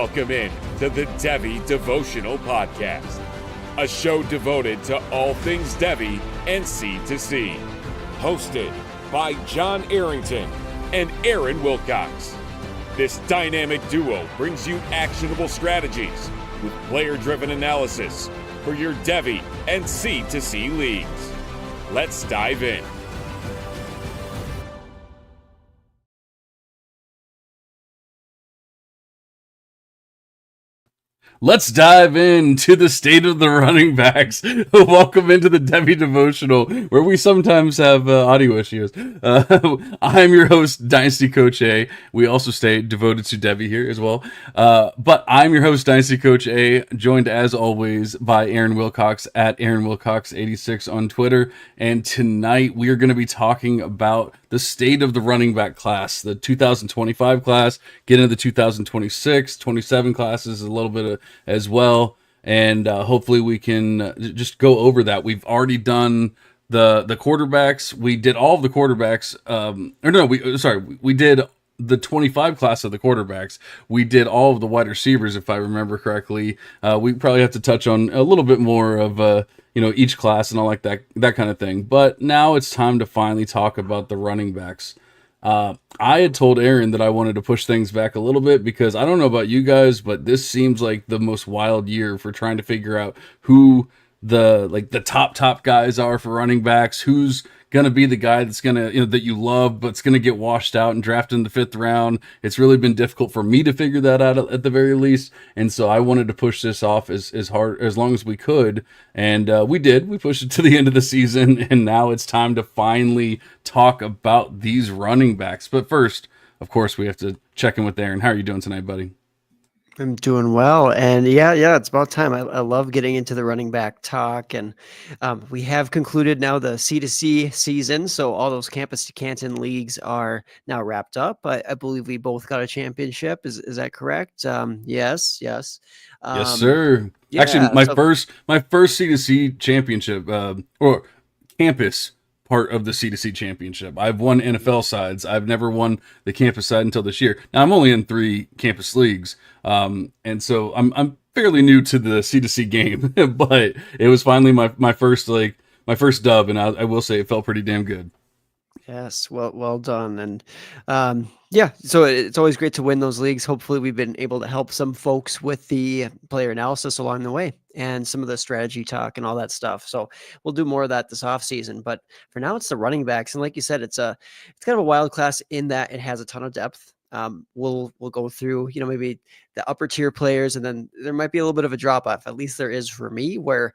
Welcome in to the Devy Devotional Podcast, a show devoted to all things Devy and C2C. Hosted by John Arrington and Aaron Wilcox. This dynamic duo brings you actionable strategies with player-driven analysis for your Devy and C2C leagues. Let's dive in. Let's dive into the state of the running backs. Welcome into the Devy Devotional, where we sometimes have audio issues. I'm your host, Dynasty Coach A. We also stay devoted to Devy here as well. But I'm your host, Dynasty Coach A, joined as always by Aaron Wilcox at Aaron Wilcox86 on Twitter. And tonight we are going to be talking about the state of the running back class, the 2025 class, get into the 2026, 27 classes, a little bit of as well, and hopefully we can just go over that. We've already done the quarterbacks. We did all of the quarterbacks. We did the 25 class of the quarterbacks. We did all of the wide receivers, if I remember correctly. We probably have to touch on a little bit more of each class and all like that kind of thing. But now it's time to finally talk about the running backs. I had told Aaron that I wanted to push things back a little bit because I don't know about you guys, but this seems like the most wild year for trying to figure out who the top guys are for running backs, who's going to be the guy that's going to, that you love, but it's going to get washed out and drafted in the 5th round. It's really been difficult for me to figure that out at the very least. And so I wanted to push this off as long as we could. And we did. We pushed it to the end of the season. And now it's time to finally talk about these running backs. But first, of course, we have to check in with Aaron. How are you doing tonight, buddy? I'm doing well, and yeah, it's about time. I love getting into the running back talk, and we have concluded now the C2C season, so all those campus to Canton leagues are now wrapped up. I believe we both got a championship. Is that correct? Yes. Yes, sir. Yeah, actually, my first C2C championship or campus part of the C2C championship. I've won NFL sides. I've never won the campus side until this year. Now I'm only in 3 campus leagues. And so I'm fairly new to the C2C game, but it was finally my first dub. And I will say it felt pretty damn good. Yes. Well done. And, so it's always great to win those leagues. Hopefully we've been able to help some folks with the player analysis along the way and some of the strategy talk and all that stuff. So we'll do more of that this off season, but for now it's the running backs. And like you said, it's kind of a wild class in that it has a ton of depth. We'll go through, maybe the upper tier players, and then there might be a little bit of a drop off. At least there is for me, where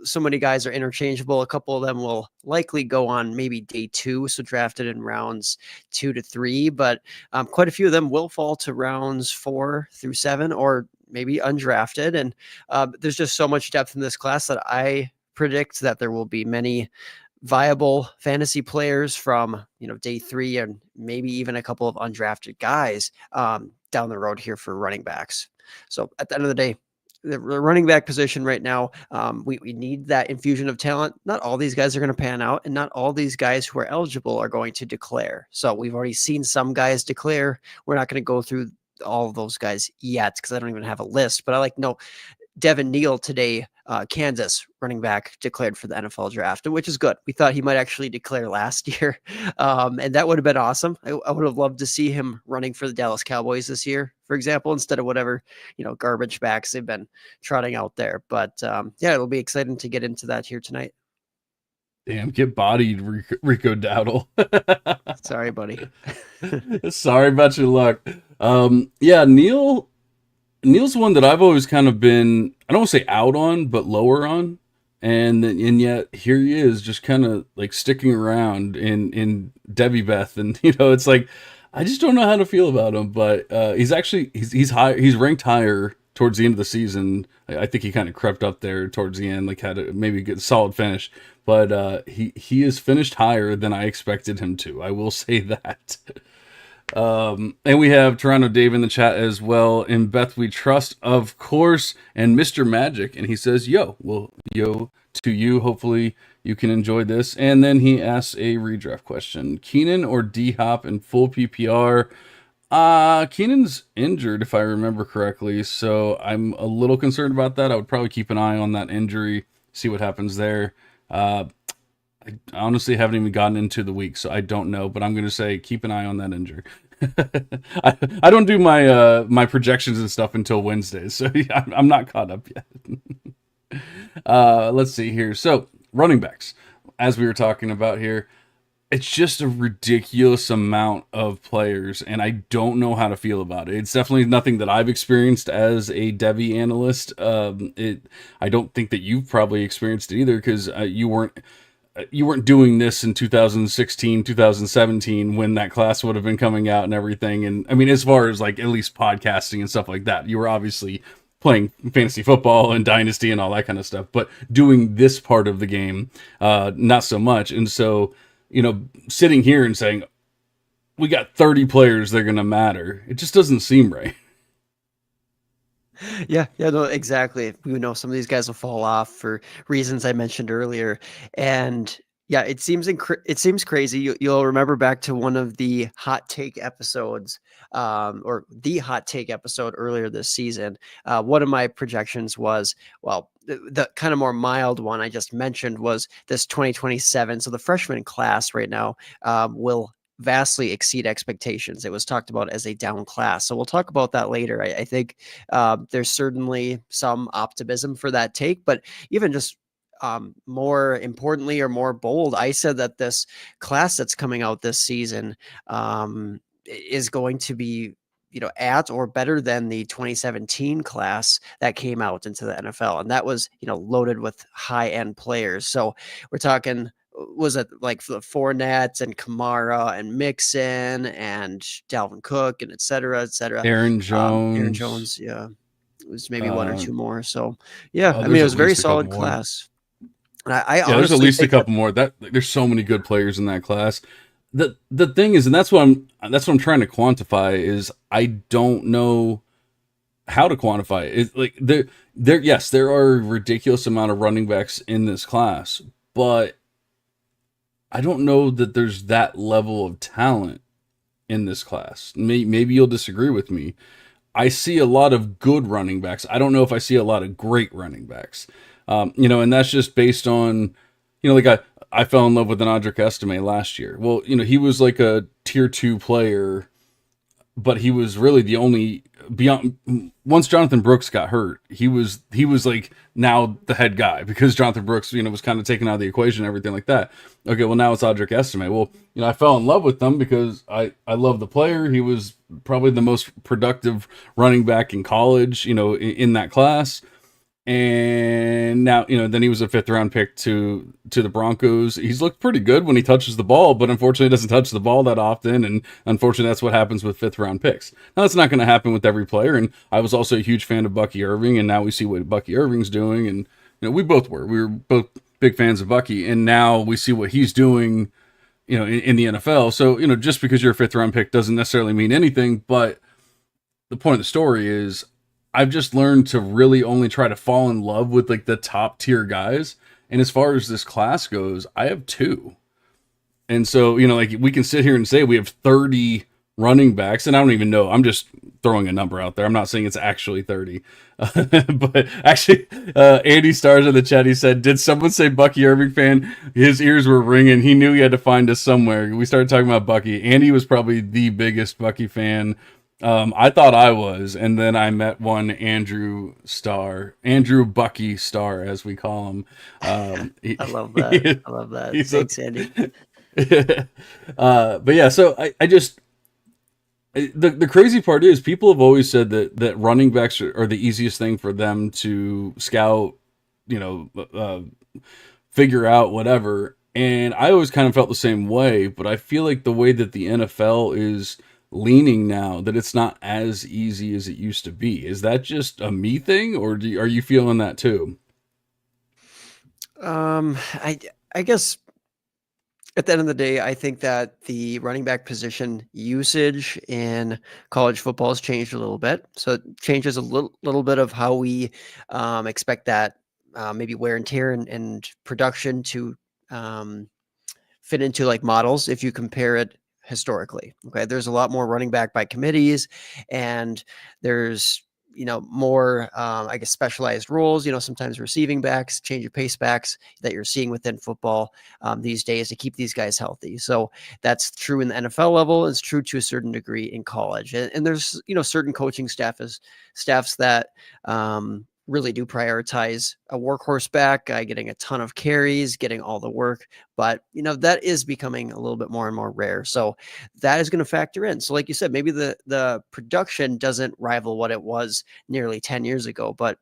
so many guys are interchangeable. A couple of them will likely go on maybe day 2, so drafted in rounds 2 to 3, but quite a few of them will fall to rounds 4 through 7, or maybe undrafted. And there's just so much depth in this class that I predict that there will be many viable fantasy players from day 3, and maybe even a couple of undrafted guys down the road here for running backs. So at the end of the day, the running back position right now, we need that infusion of talent. Not all these guys are going to pan out, and not all these guys who are eligible are going to declare. So we've already seen some guys declare. We're not going to go through all of those guys yet because I don't even have a list, but Devin Neal today, Kansas running back, declared for the NFL draft, which is good. We thought he might actually declare last year, and that would have been awesome. I would have loved to see him running for the Dallas Cowboys this year, for example, instead of whatever garbage backs they've been trotting out there. But it'll be exciting to get into that here tonight. Damn, get bodied, Rico Dowdle. Sorry, buddy. Sorry about your luck. Neal's one that I've always kind of been, I don't want to say out on, but lower on. And yet here he is just kind of like sticking around in Devy Beth. And, it's like, I just don't know how to feel about him, but he's high. He's ranked higher towards the end of the season. I think he kind of crept up there towards the end, like had maybe get a solid finish, but he is finished higher than I expected him to. I will say that. And we have Toronto Dave in the chat as well. In Beth we trust, of course, and Mr. Magic, and he says, yo to you. Hopefully you can enjoy this. And then he asks a redraft question: Keenan or D Hop in full PPR? Keenan's injured, if I remember correctly, so I'm a little concerned about that. I would probably keep an eye on that injury, see what happens there. Uh, I honestly haven't even gotten into the week, so I don't know, but I'm going to say keep an eye on that injury. I don't do my projections and stuff until Wednesdays, so yeah, I'm not caught up yet. Let's see here. So, running backs, as we were talking about here, it's just a ridiculous amount of players, and I don't know how to feel about it. It's definitely nothing that I've experienced as a Devy analyst. I don't think that you've probably experienced it either, because you weren't doing this in 2016, 2017 when that class would have been coming out and everything. And I mean, as far as like at least podcasting and stuff like that, you were obviously playing fantasy football and dynasty and all that kind of stuff, but doing this part of the game, not so much. And so, sitting here and saying, we got 30 players that are going to matter, it just doesn't seem right. Yeah, no, exactly. We know some of these guys will fall off for reasons I mentioned earlier, and yeah, it seems crazy. You'll remember back to one of the hot take episodes, or the hot take episode earlier this season. One of my projections was, well, the kind of more mild one I just mentioned was this 2027. So the freshman class right now will vastly exceed expectations. It was talked about as a down class. So we'll talk about that later. I think there's certainly some optimism for that take, but even just more importantly or more bold, I said that this class that's coming out this season is going to be at or better than the 2017 class that came out into the NFL, and that was loaded with high end players. So we're talking, was it like the Fournette and Kamara and Mixon and Dalvin Cook and et cetera, et cetera. Aaron Jones. Aaron Jones, yeah. It was maybe one or two more. So yeah, I mean, it there's was at a very least a couple solid more. class. And I Yeah, there's at honestly least a think that- couple more. There's so many good players in that class. The thing is, and that's what I'm trying to quantify, is I don't know how to quantify it. It's like yes, there are a ridiculous amount of running backs in this class, but I don't know that there's that level of talent in this class. Maybe you'll disagree with me. I see a lot of good running backs. I don't know if I see a lot of great running backs. And that's just based on, like I fell in love with an Audric Estime last year. Well, he was like a tier 2 player, but he was really the only beyond. Once Jonathan Brooks got hurt, he was like now the head guy, because Jonathan Brooks, was kind of taken out of the equation and everything like that. Okay, well now it's Audric Estime. Well, I fell in love with him because I love the player. He was probably the most productive running back in college, in that class. And now, then he was a 5th round pick to the Broncos. He's looked pretty good when he touches the ball, but unfortunately doesn't touch the ball that often. And unfortunately, that's what happens with 5th round picks. Now, that's not going to happen with every player. And I was also a huge fan of Bucky Irving, and now we see what Bucky Irving's doing. And, we were both big fans of Bucky. And now we see what he's doing, in the NFL. So, just because you're a 5th round pick doesn't necessarily mean anything. But the point of the story is, I've just learned to really only try to fall in love with like the top tier guys. And as far as this class goes, I have 2. And so, like we can sit here and say we have 30 running backs, and I don't even know. I'm just throwing a number out there. I'm not saying it's actually 30. But actually, Andy Stars in the chat, he said, did someone say Bucky Irving fan? His ears were ringing. He knew he had to find us somewhere. We started talking about Bucky. Andy was probably the biggest Bucky fan. I thought I was, and then I met one Andrew Bucky Star, as we call him. I love that. I love that. Thanks, Andy. But yeah, so I just, the crazy part is people have always said that running backs are the easiest thing for them to scout, figure out, whatever. And I always kind of felt the same way, but I feel like the way that the NFL is leaning now, that it's not as easy as it used to be. Is that just a me thing, or are you feeling that too? I guess at the end of the day, I think that the running back position usage in college football has changed a little bit. So it changes a little bit of how we expect that maybe wear and tear and production to fit into like models. If you compare it historically. Okay. There's a lot more running back by committees, and there's, more, I guess, specialized roles, sometimes receiving backs, change of pace backs that you're seeing within football these days to keep these guys healthy. So that's true in the NFL level. It's true to a certain degree in college. And there's, certain coaching staffs that really do prioritize a workhorse back, guy getting a ton of carries, getting all the work. But, that is becoming a little bit more and more rare. So that is going to factor in. So like you said, maybe the production doesn't rival what it was nearly 10 years ago, but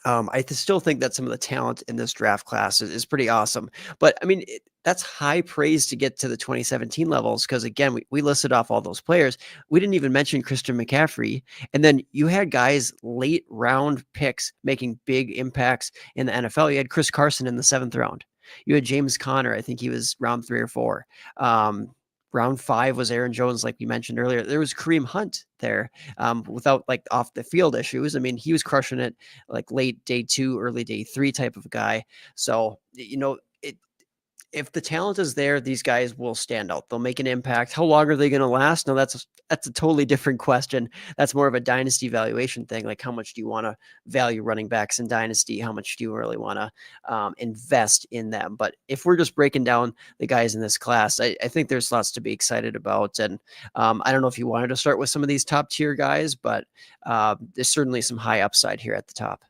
I still think that some of the talent in this draft class is pretty awesome. But I mean, that's high praise to get to the 2017 levels, because again, we listed off all those players. We didn't even mention Christian McCaffrey. And then you had guys late round picks making big impacts in the NFL. You had Chris Carson in the 7th round. You had James Conner. I think he was round 3 or 4. Round 5 was Aaron Jones, like we mentioned earlier. There was Kareem Hunt there without like off the field issues. I mean, he was crushing it like late day 2, early day 3 type of guy. So, if the talent is there, these guys will stand out. They'll make an impact. How long are they going to last? No, that's a totally different question. That's more of a dynasty valuation thing. Like, how much do you want to value running backs in dynasty? How much do you really want to invest in them? But if we're just breaking down the guys in this class, I think there's lots to be excited about. And I don't know if you wanted to start with some of these top tier guys, but there's certainly some high upside here at the top.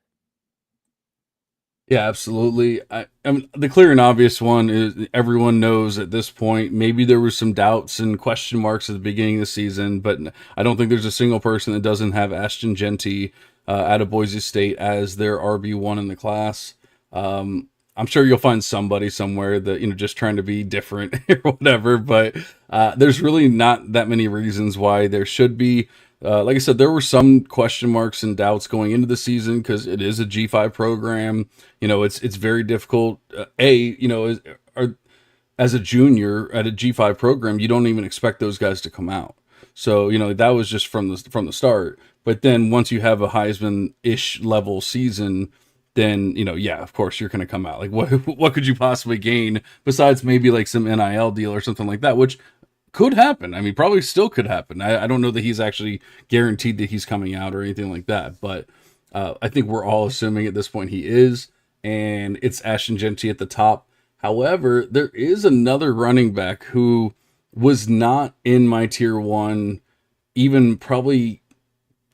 Yeah, absolutely. I mean, the clear and obvious one is everyone knows at this point. Maybe there were some doubts and question marks at the beginning of the season, but I don't think there's a single person that doesn't have Ashton Genty out of Boise State as their RB1 in the class. I'm sure you'll find somebody somewhere that, just trying to be different or whatever, but there's really not that many reasons why there should be. Like I said, there were some question marks and doubts going into the season because it is a G5 program. It's very difficult. As a junior at a G5 program, you don't even expect those guys to come out. So, that was just from the start. But then once you have a Heisman-ish level season, then, of course you're going to come out. Like, what could you possibly gain besides maybe like some NIL deal or something like that, which could happen. I mean, probably still could happen. I don't know that he's actually guaranteed that he's coming out or anything like that, but I think we're all assuming at this point he is, and it's Ashton Genty at the top. However, there is another running back who was not in my tier 1 even probably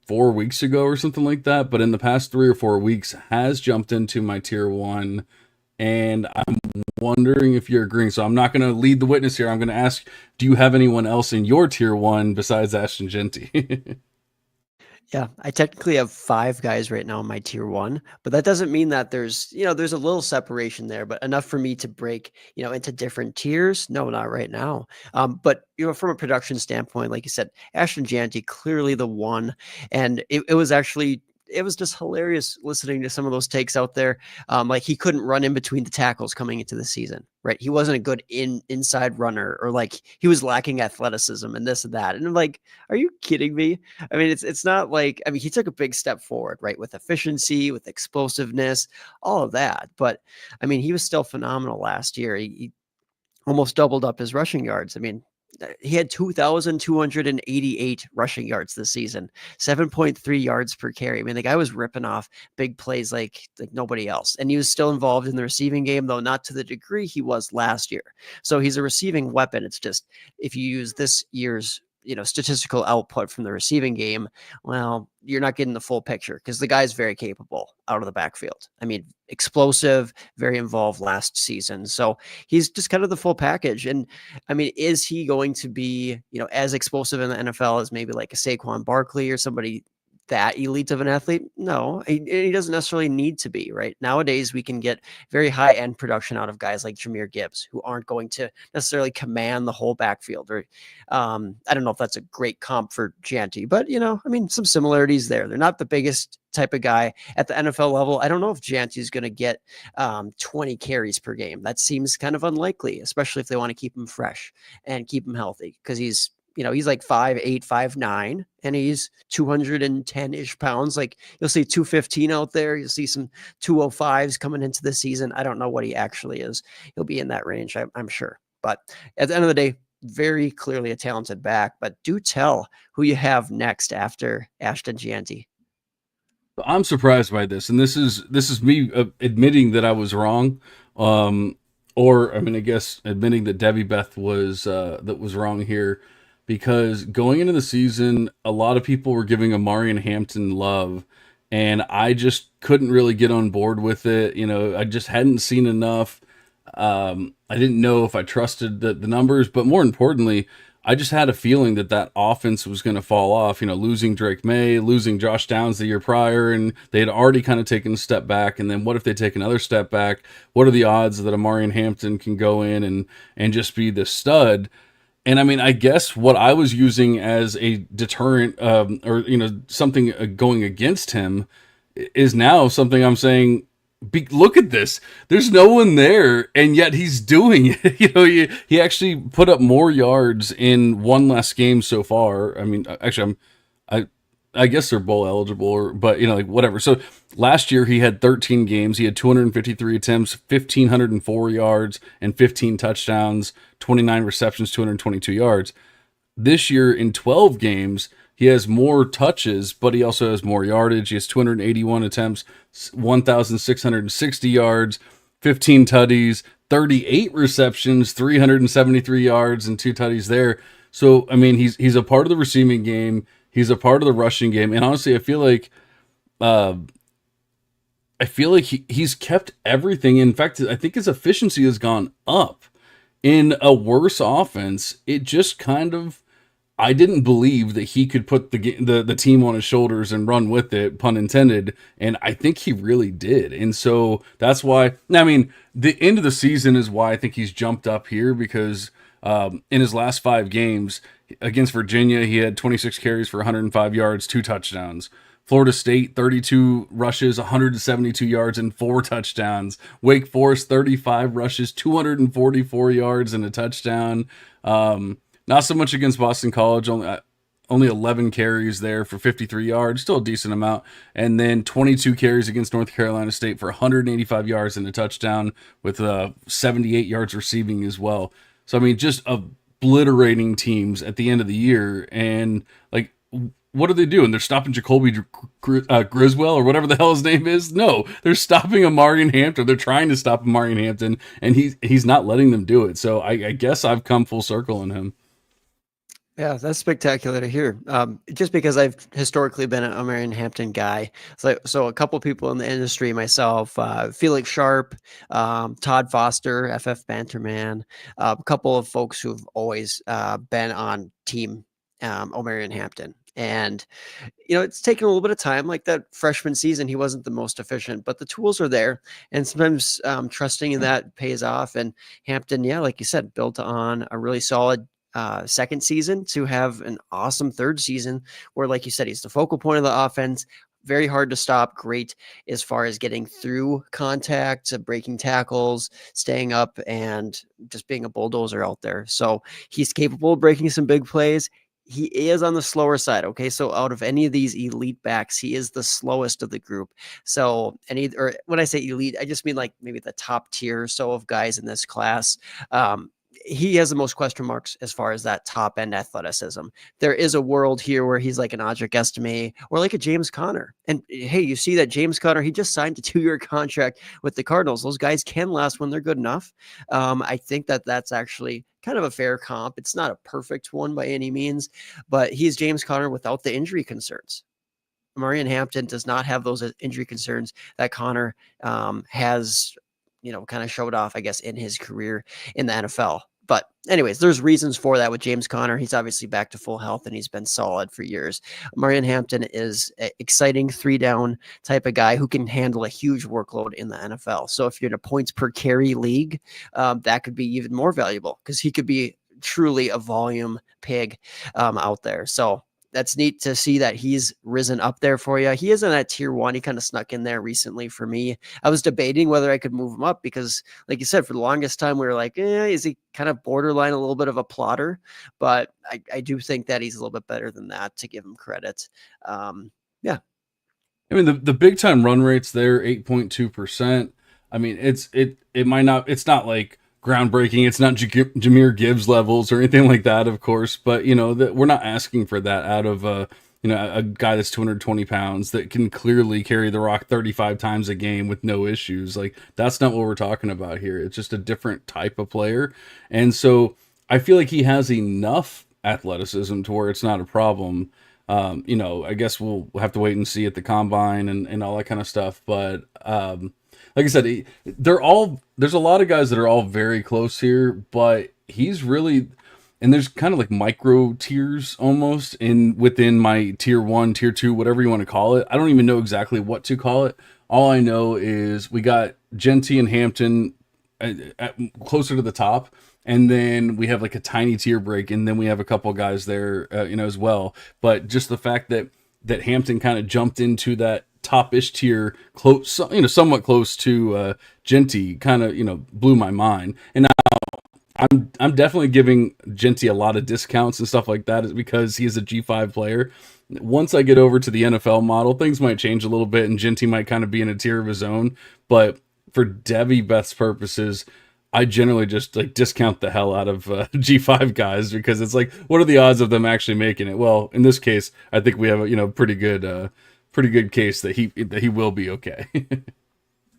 4 weeks ago or something like that, but in the past 3 or 4 weeks has jumped into my tier 1, and I'm wondering if you're agreeing. So I'm not going to lead the witness here. I'm going to ask, do you have anyone else in your tier 1 besides Ashton Genty? Yeah, I technically have 5 guys right now in my tier 1, but that doesn't mean that there's a little separation there, but enough for me to break, into different tiers. No, not right now. But from a production standpoint, like you said, Ashton Genty, clearly the one. And it was actually, it was just hilarious listening to some of those takes out there. Like he couldn't run in between the tackles coming into the season, right? He wasn't a good inside runner, or like he was lacking athleticism and this and that. And I'm like, are you kidding me? I mean, it's not like, I mean, he took a big step forward, right? With efficiency, with explosiveness, all of that. But I mean, he was still phenomenal last year. He almost doubled up his rushing yards. I mean, he had 2,288 rushing yards this season, 7.3 yards per carry. I mean, the guy was ripping off big plays like nobody else. And he was still involved in the receiving game, though not to the degree he was last year. So he's a receiving weapon. It's just, if you use this year's statistical output from the receiving game, well, you're not getting the full picture because the guy's very capable out of the backfield. I mean, explosive, very involved last season. So he's just kind of the full package. And I mean, is he going to be, as explosive in the NFL as maybe like a Saquon Barkley or somebody that elite of an athlete? No, he doesn't necessarily need to be, right? Nowadays, we can get very high end production out of guys like Jahmyr Gibbs, who aren't going to necessarily command the whole backfield. Or I don't know if that's a great comp for Genty, but I mean, some similarities there. They're not the biggest type of guy at the NFL level. I don't know if Genty is going to get 20 carries per game. That seems kind of unlikely, especially if they want to keep him fresh and keep him healthy, because he's like 5'8", 5'9", and he's 210-ish pounds. Like you'll see 215 out there. You'll see some 205s coming into the season. I don't know what he actually is. He'll be in that range, I'm sure. But at the end of the day, very clearly a talented back. But do tell who you have next after Ashton Gianti. I'm surprised by this, and this is me admitting that I was wrong, or I mean, I guess admitting that Debbie Beth was that was wrong here, because going into the season, a lot of people were giving Amarian Hampton love, and I just couldn't really get on board with it. You know, I just hadn't seen enough. I didn't know if I trusted the numbers, but more importantly, I just had a feeling that that offense was going to fall off. You know, losing Drake May, losing Josh Downs the year prior, and they had already kind of taken a step back. And then what if they take another step back? What are the odds that Amarian Hampton can go in and just be the stud? And I mean, I guess what I was using as a deterrent, or you know, something going against him, is now something I'm saying. Look at this. There's no one there, and yet he's doing it. You know, he actually put up more yards in one less game so far. I mean, actually, I guess they're bowl eligible, but you know, like whatever. So last year he had 13 games. He had 253 attempts, 1,504 yards, and 15 touchdowns, 29 receptions, 222 yards. This year in 12 games, he has more touches, but he also has more yardage. He has 281 attempts, 1,660 yards, 15 tutties, 38 receptions, 373 yards, and 2 tutties there. So, I mean, he's a part of the receiving game. He's a part of the rushing game. And honestly, uh, I feel like he's kept everything. In fact, I think his efficiency has gone up. In a worse offense, it just kind of, I didn't believe that he could put the team on his shoulders and run with it, pun intended, and I think he really did. And so that's why, I mean, the end of the season is why I think he's jumped up here, because in his last 5 games against Virginia, he had 26 carries for 105 yards, 2 touchdowns. Florida State, 32 rushes, 172 yards, and 4 touchdowns. Wake Forest, 35 rushes, 244 yards, and a touchdown. Not so much against Boston College, only 11 carries there for 53 yards, still a decent amount. And then 22 carries against North Carolina State for 185 yards and a touchdown, with 78 yards receiving as well. So, I mean, just obliterating teams at the end of the year. And, like, what are they doing? They're stopping Jacoby Griswell, or whatever the hell his name is? No, they're stopping Amarian Hampton. They're trying to stop Amarian Hampton, and he's not letting them do it. So I guess I've come full circle on him. Yeah, that's spectacular to hear. Just because I've historically been a Marion Hampton guy, so a couple people in the industry, myself, Felix Sharp, Todd Foster, FF Banterman, a couple of folks who've always been on team O'Marion Hampton. And, you know, it's taken a little bit of time. Like that freshman season, he wasn't the most efficient, but the tools are there. And sometimes trusting in that pays off. And Hampton, yeah, like you said, built on a really solid second season to have an awesome third season where, like you said, he's the focal point of the offense. Very hard to stop. Great as far as getting through contact, breaking tackles, staying up, and just being a bulldozer out there. So he's capable of breaking some big plays. He is on the slower side. Okay. So out of any of these elite backs, he is the slowest of the group. So or when I say elite, I just mean like maybe the top tier or so of guys in this class. He has the most question marks as far as that top end athleticism. There is a world here where he's like an Audric Estime or like a James Conner. And hey, you see that James Conner, he just signed a 2-year contract with the Cardinals. Those guys can last when they're good enough. I think that that's actually kind of a fair comp. It's not a perfect one by any means, but he's James Conner without the injury concerns. Marion Hampton does not have those injury concerns that Conner has, you know, kind of showed off, I guess, in his career in the NFL. But anyways, there's reasons for that with James Conner. He's obviously back to full health and he's been solid for years. Marion Hampton is an exciting 3-down type of guy who can handle a huge workload in the NFL. So if you're in a points per carry league, that could be even more valuable because he could be truly a volume pig out there. So that's neat to see that he's risen up there for you. He isn't at tier 1. He kind of snuck in there recently for me. I was debating whether I could move him up because, like you said, for the longest time, we were like, is he kind of borderline a little bit of a plotter? But I do think that he's a little bit better than that, to give him credit. Yeah. I mean, the big time run rates there, 8.2%. I mean, it's not like groundbreaking. It's not Jameer Gibbs levels or anything like that, of course. But that we're not asking for that out of a guy that's 220 pounds that can clearly carry the rock 35 times a game with no issues. Like, that's not what we're talking about here. It's just a different type of player, and so I feel like he has enough athleticism to where it's not a problem. I guess we'll have to wait and see at the combine and all that kind of stuff. But like I said, there's a lot of guys that are all very close here, but he's really, and there's kind of like micro tiers almost within my tier 1, tier 2, whatever you want to call it. I don't even know exactly what to call it. All I know is we got Genty and Hampton closer to the top. And then we have like a tiny tier break, and then we have a couple guys there, as well. But just the fact that Hampton kind of jumped into that top-ish tier, close, somewhat close to Genty, kind of, blew my mind. And now I'm definitely giving Genty a lot of discounts and stuff like that, because he is a G5 player. Once I get over to the NFL model, things might change a little bit, and Genty might kind of be in a tier of his own. But for Devy Beth's purposes, I generally just like discount the hell out of G5 guys, because it's like, what are the odds of them actually making it? Well, in this case, I think we have a pretty good case that he will be okay.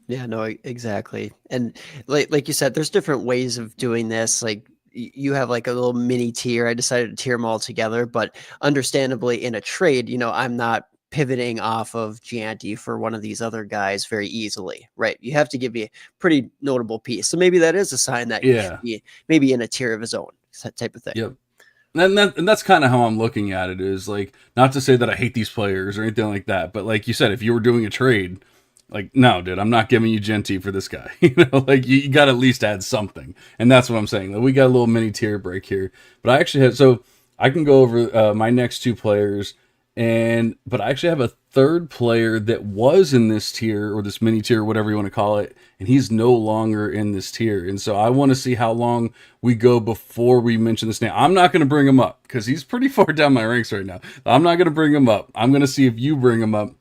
Yeah, no, exactly. And like you said, there's different ways of doing this. Like you have like a little mini tier. I decided to tier them all together, but understandably in a trade, I'm not pivoting off of Gianti for one of these other guys very easily, right? You have to give me a pretty notable piece. So maybe that is a sign that he should be maybe in a tier of his own, that type of thing. Yep. And that's kind of how I'm looking at it, is like, not to say that I hate these players or anything like that, but like you said, if you were doing a trade, like, no, dude, I'm not giving you Genty for this guy. Like you got to at least add something. And that's what I'm saying. Like, we got a little mini tier break here, but I actually so I can go over my next two players. But I actually have a third player that was in this tier, or this mini tier, whatever you want to call it, and he's no longer in this tier. And so I want to see how long we go before we mention this name. I'm not going to bring him up because he's pretty far down my ranks right now. I'm not going to bring him up. I'm going to see if you bring him up.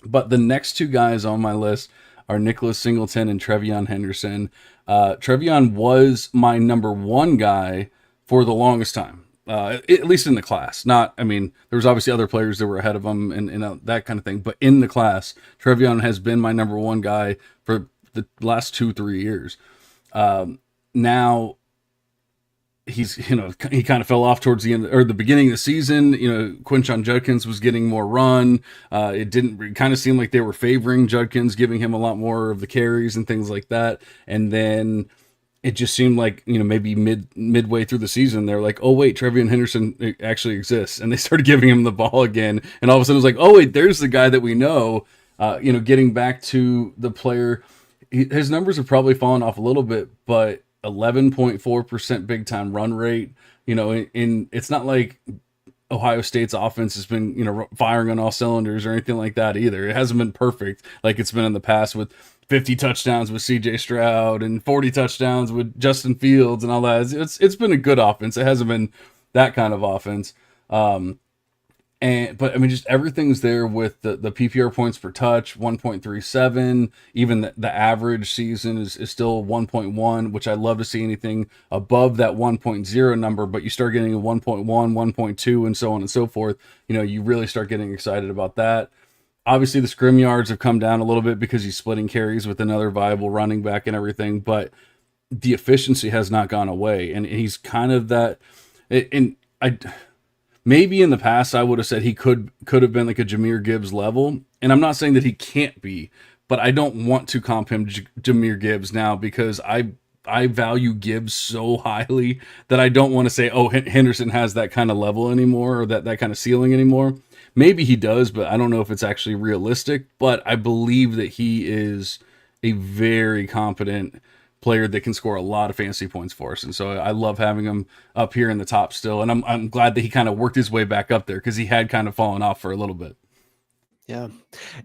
But the next two guys on my list are Nicholas Singleton and Trevion Henderson. Trevion was my number one guy for the longest time. At least in the class. There was obviously other players that were ahead of him and that kind of thing, but in the class, Trevion has been my number one guy for the last 2-3 years. Now he's, he kind of fell off towards the end, or the beginning of the season. Quinshon Judkins was getting more run. It kind of seemed like they were favoring Judkins, giving him a lot more of the carries and things like that. And then it just seemed like, maybe midway through the season, they're like, oh, wait, Trevion Henderson actually exists. And they started giving him the ball again. And all of a sudden it was like, oh, wait, there's the guy that we know. Getting back to the player, his numbers have probably fallen off a little bit, but 11.4% big time run rate, it's not like Ohio State's offense has been, firing on all cylinders or anything like that either. It hasn't been perfect like it's been in the past with 50 touchdowns with CJ Stroud and 40 touchdowns with Justin Fields and all that. It's been a good offense. It hasn't been that kind of offense. But just everything's there with the PPR points per touch, 1.37. Even the average season is still 1.1, which I love to see anything above that 1.0 number. But you start getting a 1.1, 1.2, and so on and so forth. You really start getting excited about that. Obviously, the scrim yards have come down a little bit because he's splitting carries with another viable running back and everything. But the efficiency has not gone away, and he's kind of that. Maybe in the past I would have said he could have been like a Jahmyr Gibbs level, and I'm not saying that he can't be, but I don't want to comp him Jahmyr Gibbs now because I value Gibbs so highly that I don't want to say, oh, Henderson has that kind of level anymore, or that kind of ceiling anymore. Maybe he does, but I don't know if it's actually realistic. But I believe that he is a very competent player that can score a lot of fantasy points for us. And so I love having him up here in the top still. And I'm glad that he kind of worked his way back up there because he had kind of fallen off for a little bit. Yeah.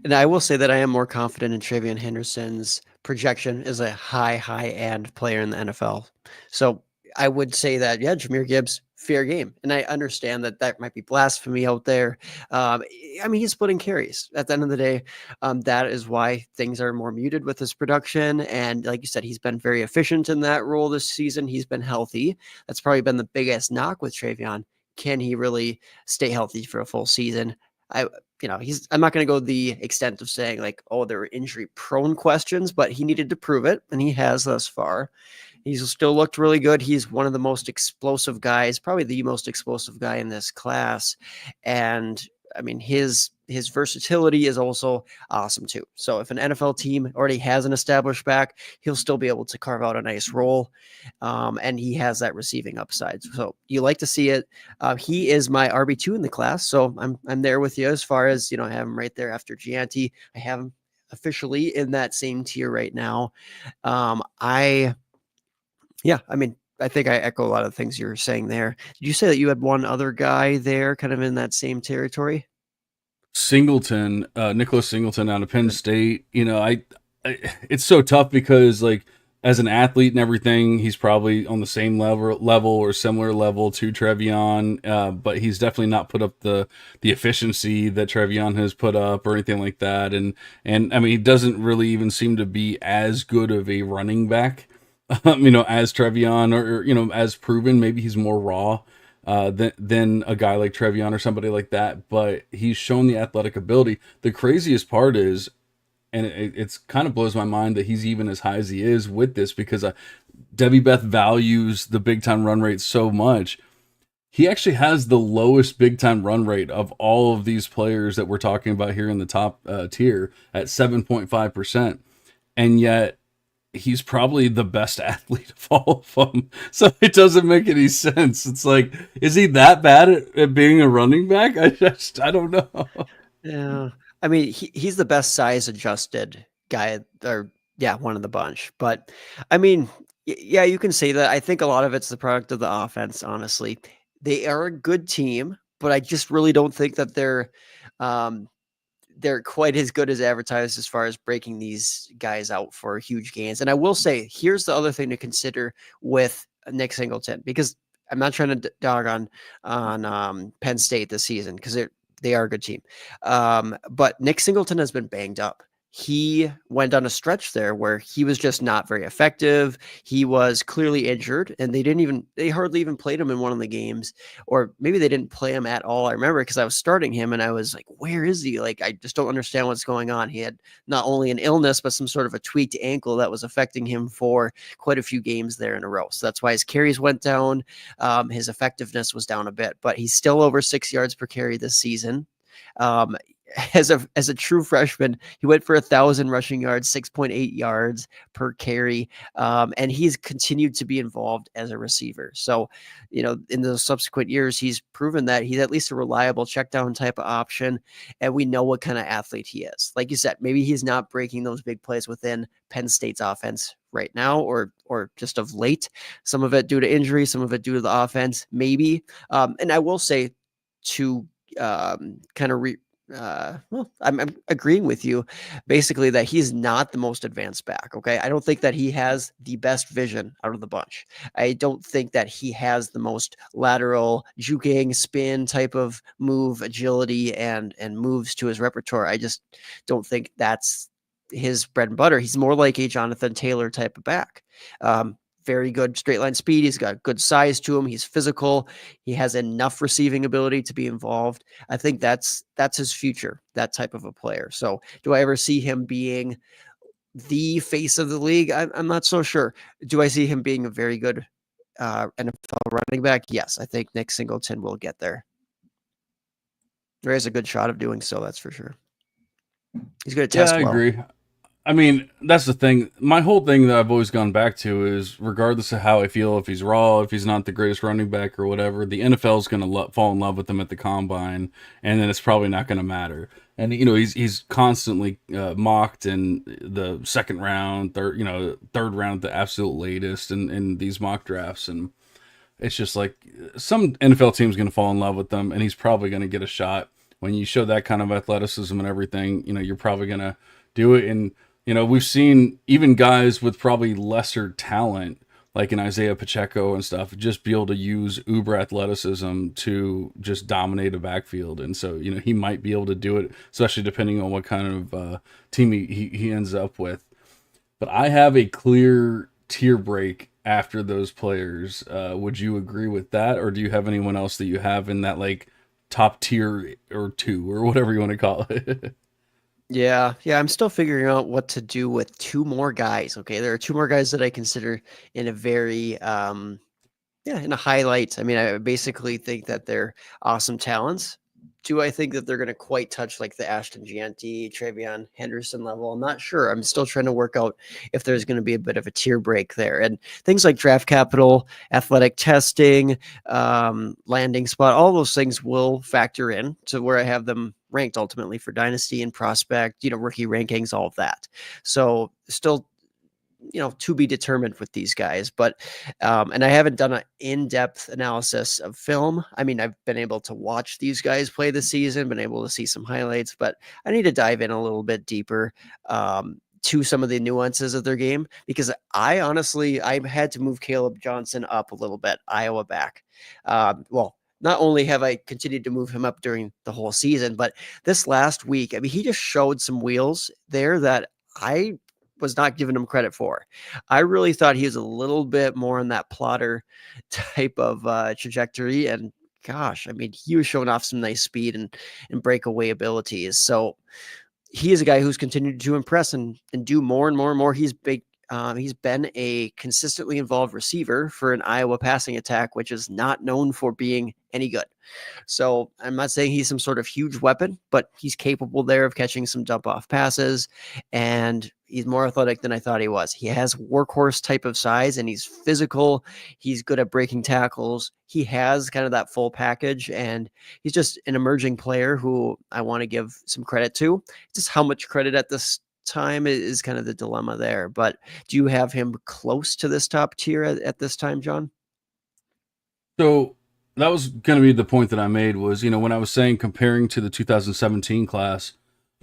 And I will say that I am more confident in Trevion Henderson's projection as a high end player in the NFL. So I would say that, yeah, Jahmyr Gibbs, fair game. And I understand that that might be blasphemy out there. I mean, he's splitting carries at the end of the day. That is why things are more muted with his production. And like you said, he's been very efficient in that role this season. He's been healthy. That's probably been the biggest knock with Travion. Can he really stay healthy for a full season? I'm not going to go the extent of saying like, oh, there were injury prone questions, but he needed to prove it. And he has thus far. He's still looked really good. He's one of the most explosive guys, probably the most explosive guy in this class. And I mean, his versatility is also awesome too. So if an NFL team already has an established back, he'll still be able to carve out a nice role. And he has that receiving upside. So you like to see it. He is my RB2 in the class. So I'm there with you as far as, I have him right there after Gianti. I have him officially in that same tier right now. I mean, I think I echo a lot of things you were saying there. Did you say that you had one other guy there kind of in that same territory? Singleton, Nicholas Singleton out of Penn State. It's so tough because like as an athlete and everything, he's probably on the same level or similar level to Travion, but he's definitely not put up the efficiency that Travion has put up or anything like that. And I mean, he doesn't really even seem to be as good of a running back. As Travion or as proven. Maybe he's more raw than a guy like Travion or somebody like that, but he's shown the athletic ability. The craziest part is, and it's kind of blows my mind that he's even as high as he is with this, because Debbie Beth values the big time run rate so much. He actually has the lowest big time run rate of all of these players that we're talking about here in the top tier at 7.5%. And yet he's probably the best athlete of all of them. So it doesn't make any sense. It's like, is he that bad at being a running back? I don't know. Yeah. I mean, he's the best size adjusted guy, or yeah, one of the bunch. But I mean, yeah, you can say that. I think a lot of it's the product of the offense, honestly. They are a good team, but I just really don't think that um, they're quite as good as advertised as far as breaking these guys out for huge gains. And I will say, here's the other thing to consider with Nick Singleton, because I'm not trying to dog on Penn State this season, because they are a good team. But Nick Singleton has been banged up. He went on a stretch there where he was just not very effective. He was clearly injured, and they hardly even played him in one of the games, or maybe they didn't play him at all. I remember because I was starting him and I was like, where is he? Like, I just don't understand what's going on. He had not only an illness, but some sort of a tweaked ankle that was affecting him for quite a few games there in a row. So that's why his carries went down. His effectiveness was down a bit, but he's still over 6 yards per carry this season. As a true freshman, he went for 1,000 rushing yards, 6.8 yards per carry, and he's continued to be involved as a receiver. So, in the subsequent years, he's proven that he's at least a reliable check down type of option, and we know what kind of athlete he is. Like you said, maybe he's not breaking those big plays within Penn State's offense right now, or just of late. Some of it due to injury, some of it due to the offense, maybe. And I will say to kind of I'm agreeing with you basically that he's not the most advanced back. Okay. I don't think that he has the best vision out of the bunch. I don't think that he has the most lateral juking spin type of move, agility, and moves to his repertoire. I just don't think that's his bread and butter. He's more like a Jonathan Taylor type of back. Very good straight line speed. He's got good size to him. He's physical. He has enough receiving ability to be involved. I think that's his future, that type of a player. So do I ever see him being the face of the league? I'm not so sure. Do I see him being a very good NFL running back? Yes, I think Nick Singleton will get there. There is a good shot of doing so, that's for sure. He's going to test well. Yeah, I agree. I mean, that's the thing. My whole thing that I've always gone back to is, regardless of how I feel, if he's raw, if he's not the greatest running back or whatever, the NFL is going to fall in love with him at the combine, and then it's probably not going to matter. And he's constantly mocked in the second round, third round, the absolute latest in these mock drafts, and it's just like some NFL team's going to fall in love with them, and he's probably going to get a shot. When you show that kind of athleticism and everything, you're probably going to do it. And we've seen even guys with probably lesser talent like an Isaiah Pacheco and stuff, just be able to use uber athleticism to just dominate a backfield. And so, he might be able to do it, especially depending on what kind of team he ends up with. But I have a clear tier break after those players. Would you agree with that? Or do you have anyone else that you have in that like top tier or two or whatever you want to call it? Yeah, I'm still figuring out what to do with two more guys. Okay, there are two more guys that I consider in a very in a highlight. I mean, I basically think that they're awesome talents. Do I think that they're going to quite touch like the Ashton Gianti, Travion Henderson level? I'm not sure. I'm still trying to work out if there's going to be a bit of a tier break there. And things like draft capital, athletic testing, landing spot, all those things will factor in to where I have them ranked ultimately for dynasty and prospect, rookie rankings, all of that. So still to be determined with these guys, but and I haven't done an in-depth analysis of film. I mean, I've been able to watch these guys play this season, been able to see some highlights, but I need to dive in a little bit deeper to some of the nuances of their game, because I had to move Caleb Johnson up a little bit, Iowa back. Not only have I continued to move him up during the whole season, but this last week, I mean, he just showed some wheels there that I was not giving him credit for. I really thought he was a little bit more on that plotter type of trajectory. And gosh, I mean, he was showing off some nice speed and breakaway abilities. So he is a guy who's continued to impress and do more and more and more. He's been a consistently involved receiver for an Iowa passing attack, which is not known for being any good. So I'm not saying he's some sort of huge weapon, but he's capable there of catching some dump off passes, and he's more athletic than I thought he was. He has workhorse type of size, and he's physical. He's good at breaking tackles. He has kind of that full package, and he's just an emerging player who I want to give some credit to. Just how much credit at this time is kind of the dilemma there. But do you have him close to this top tier at this time, John? So that was going to be the point that I made was, when I was saying comparing to the 2017 class,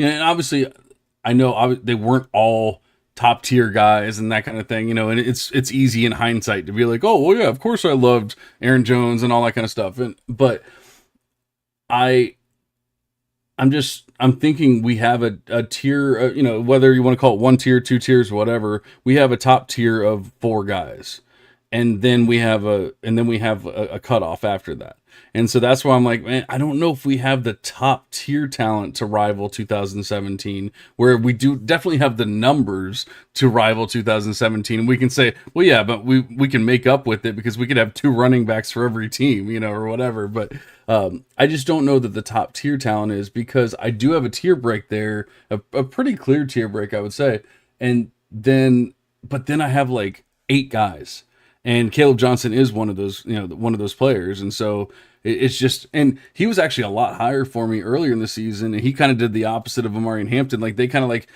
and obviously I know they weren't all top tier guys and that kind of thing, and it's easy in hindsight to be like, oh, well, yeah, of course I loved Aaron Jones and all that kind of stuff. But I'm thinking we have a tier, whether you want to call it one tier, two tiers, whatever, we have a top tier of four guys. And then we have a cutoff after that. And so that's why I'm like, man, I don't know if we have the top tier talent to rival 2017, where we do definitely have the numbers to rival 2017. And we can say, well, yeah, but we can make up with it because we could have two running backs for every team, or whatever. But I just don't know that the top tier talent is, because I do have a tier break there, a pretty clear tier break, I would say. But then I have like 8 guys. And Caleb Johnson is one of those players. And so it's just, and he was actually a lot higher for me earlier in the season. And he kind of did the opposite of Amari and Hampton. Like they kind of like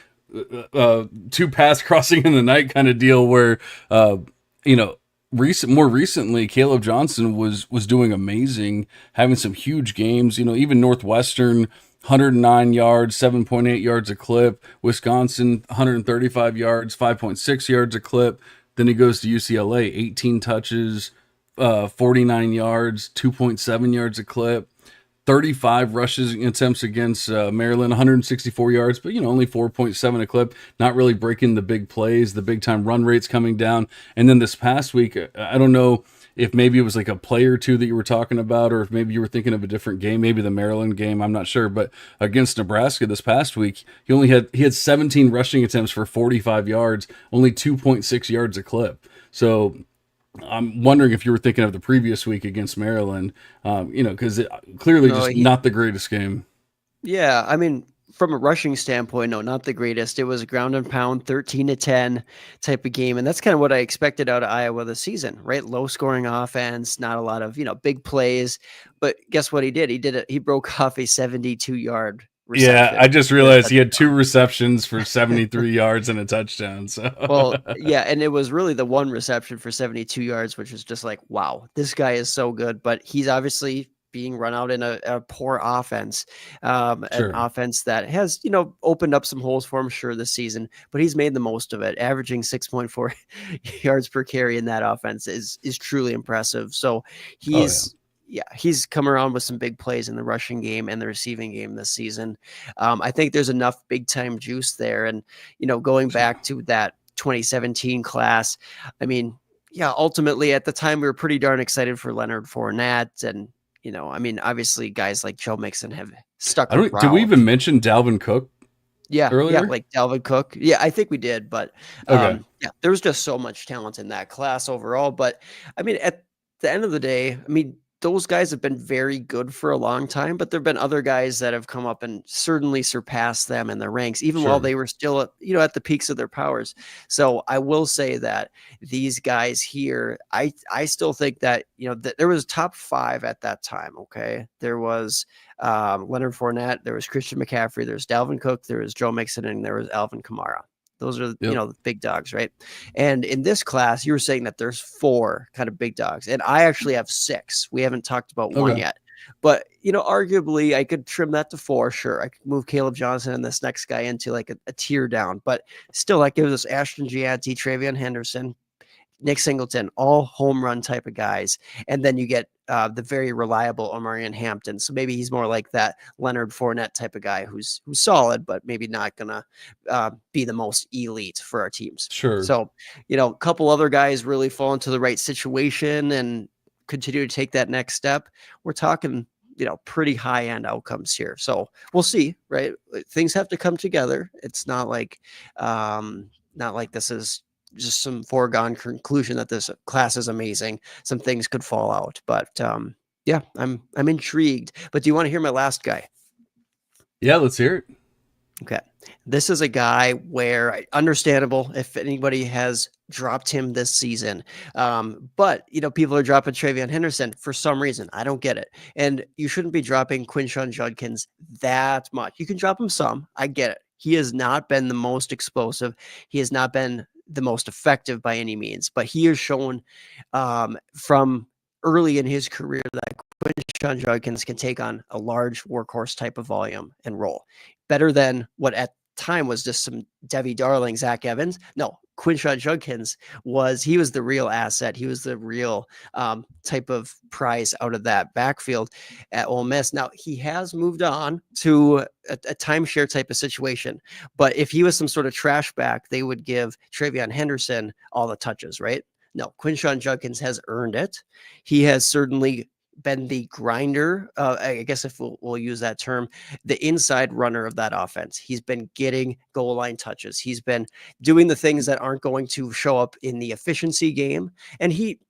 two paths crossing in the night kind of deal where, more recently, Caleb Johnson was doing amazing, having some huge games, even Northwestern, 109 yards, 7.8 yards a clip, Wisconsin, 135 yards, 5.6 yards a clip. Then he goes to UCLA, 18 touches, 49 yards, 2.7 yards a clip, 35 rushes attempts against Maryland, 164 yards, but only 4.7 a clip, not really breaking the big plays, the big time run rates coming down. And then this past week, I don't know if maybe it was like a play or two that you were talking about, or if maybe you were thinking of a different game, maybe the Maryland game, I'm not sure. But against Nebraska this past week, he had 17 rushing attempts for 45 yards, only 2.6 yards a clip. So I'm wondering if you were thinking of the previous week against Maryland, because clearly not the greatest game. Yeah, I mean, from a rushing standpoint, no, not the greatest. It was a ground and pound, 13-10 type of game. And that's kind of what I expected out of Iowa this season, right? Low scoring offense, not a lot of, big plays. But guess what he did? He broke off a 72-yard reception. Yeah, I just realized he had 2 receptions for 73 yards and a touchdown. So well, yeah, and it was really the one reception for 72 yards, which was just like, wow, this guy is so good. But he's obviously being run out in a poor offense, an Sure. offense that has, opened up some holes for him, sure, this season, but he's made the most of it. Averaging 6.4 yards per carry in that offense is truly impressive. So Oh yeah. he's come around with some big plays in the rushing game and the receiving game this season. I think there's enough big time juice there. And, going back to that 2017 class, I mean, yeah, ultimately at the time we were pretty darn excited for Leonard Fournette. And, obviously guys like Joe Mixon have stuck I don't. Did we around. even mention Dalvin Cook Yeah, earlier? like Dalvin Cook. Yeah, I think we did, but Okay. yeah, there was just so much talent in that class overall. But I mean, at the end of the day, I mean, those guys have been very good for a long time, but there've been other guys that have come up and certainly surpassed them in the ranks, even while Sure. they were still at the peaks of their powers. So I will say that these guys here, I still think that that there was top 5 at that time. Okay, there was Leonard Fournette, there was Christian McCaffrey, there's Dalvin Cook, there was Joe Mixon, and there was Alvin Kamara. Those are, Yep. the big dogs, right? And in this class, you were saying that there's 4 kind of big dogs, and I actually have 6. We haven't talked about one Okay. yet, but arguably I could trim that to 4. Sure, I could move Caleb Johnson and this next guy into like a tier down, but still, that gives us Ashton Gianti, Travion Henderson, Nick Singleton, all home run type of guys. And then you get the very reliable Omarion Hampton. So maybe he's more like that Leonard Fournette type of guy who's solid, but maybe not going to be the most elite for our teams. Sure. So, a couple other guys really fall into the right situation and continue to take that next step. We're talking, pretty high end outcomes here. So we'll see, right? Things have to come together. It's not like this is just some foregone conclusion that this class is amazing. Some things could fall out, but yeah, I'm intrigued. But do you want to hear my last guy? Yeah. Let's hear it. Okay. This is a guy where understandable if anybody has dropped him this season. But people are dropping Travion Henderson for some reason. I don't get it. And you shouldn't be dropping Quinshon Judkins that much. You can drop him some. I get it. He has not been the most explosive. He has not been the most effective by any means, but he has shown from early in his career that Quinshon Judkins can take on a large workhorse type of volume and role better than what at time was just some Devy darling Zach Evans. No, Quinshon Judkins was the real asset. He was the real type of prize out of that backfield at Ole Miss. Now he has moved on to a timeshare type of situation, but if he was some sort of trash back, they would give Travion Henderson all the touches, right? No, Quinshon Judkins has earned it. He has certainly been the grinder. I guess if we'll use that term, the inside runner of that offense. He's been getting goal line touches. He's been doing the things that aren't going to show up in the efficiency game. And he,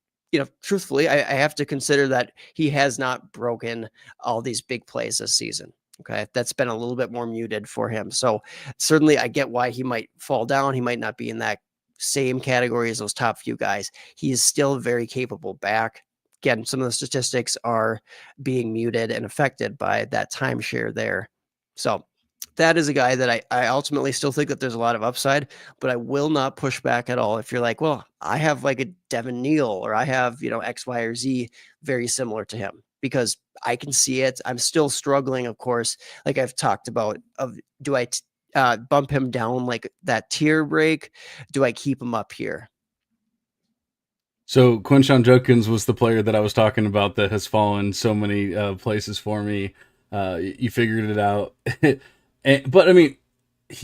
truthfully, I have to consider that he has not broken all these big plays this season. Okay. That's been a little bit more muted for him. So certainly I get why he might fall down. He might not be in that same category as those top few guys. He is still a very capable back. Again, some of the statistics are being muted and affected by that timeshare there. So that is a guy that I ultimately still think that there's a lot of upside, but I will not push back at all. If you're like, well, I have like a Devin Neal or I have, X, Y, or Z very similar to him because I can see it. I'm still struggling, of course, like I've talked about do I bump him down like that tier break? Do I keep him up here? So Quinshon Judkins was the player that I was talking about that has fallen so many places for me. You figured it out. But I mean,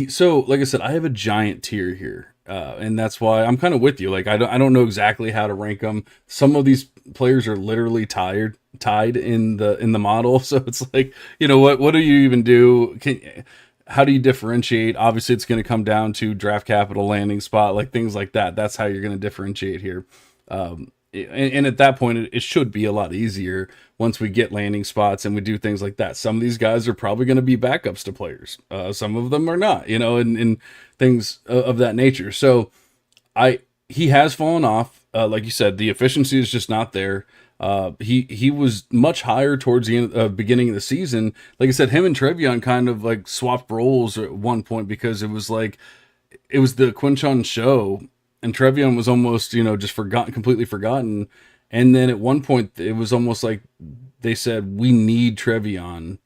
so like I said, I have a giant tier here. And that's why I'm kind of with you. Like I don't know exactly how to rank them. Some of these players are literally tied in the model. So it's like, what do you even do? How do you differentiate? Obviously, it's going to come down to draft capital, landing spot, like things like that. That's how you're going to differentiate here. And at that point, it should be a lot easier once we get landing spots and we do things like that. Some of these guys are probably going to be backups to players. Some of them are not, and things of that nature. So he has fallen off. Like you said, the efficiency is just not there. He was much higher towards the beginning of the season. Like I said, him and Travion kind of like swapped roles at one point because it was the Quinshon show. And Travion was almost, just completely forgotten. And then at one point, it was almost like they said, we need Trevion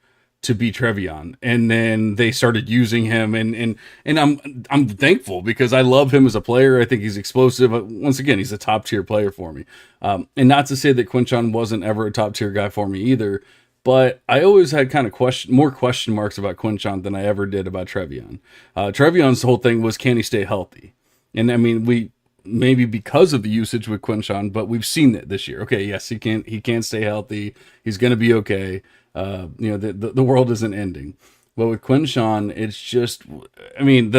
to be Trevion, and then they started using him, and I'm thankful because I love him as a player. I think he's explosive. Once again, he's a top tier player for me, and not to say that Quinshon wasn't ever a top tier guy for me either, but I always had kind of more question marks about Quinshon than I ever did about Trevion. Trevion's whole thing was, can he stay healthy? And I mean, we maybe because of the usage with Quinshon, but we've seen it this year. Okay, yes, he can stay healthy. He's going to be okay. The world isn't ending. But with Quinshon, it's just, I mean,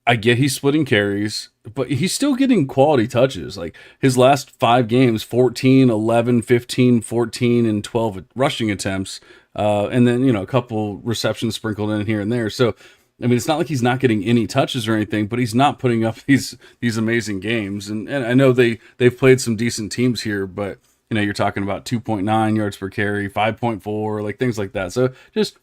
I get he's splitting carries, but he's still getting quality touches. Like his last 5 games, 14, 11, 15, 14, and 12 rushing attempts. And then, a couple receptions sprinkled in here and there. So, I mean, it's not like he's not getting any touches or anything, but he's not putting up these amazing games. And I know they've played some decent teams here, but you're talking about 2.9 yards per carry, 5.4, like things like that. So just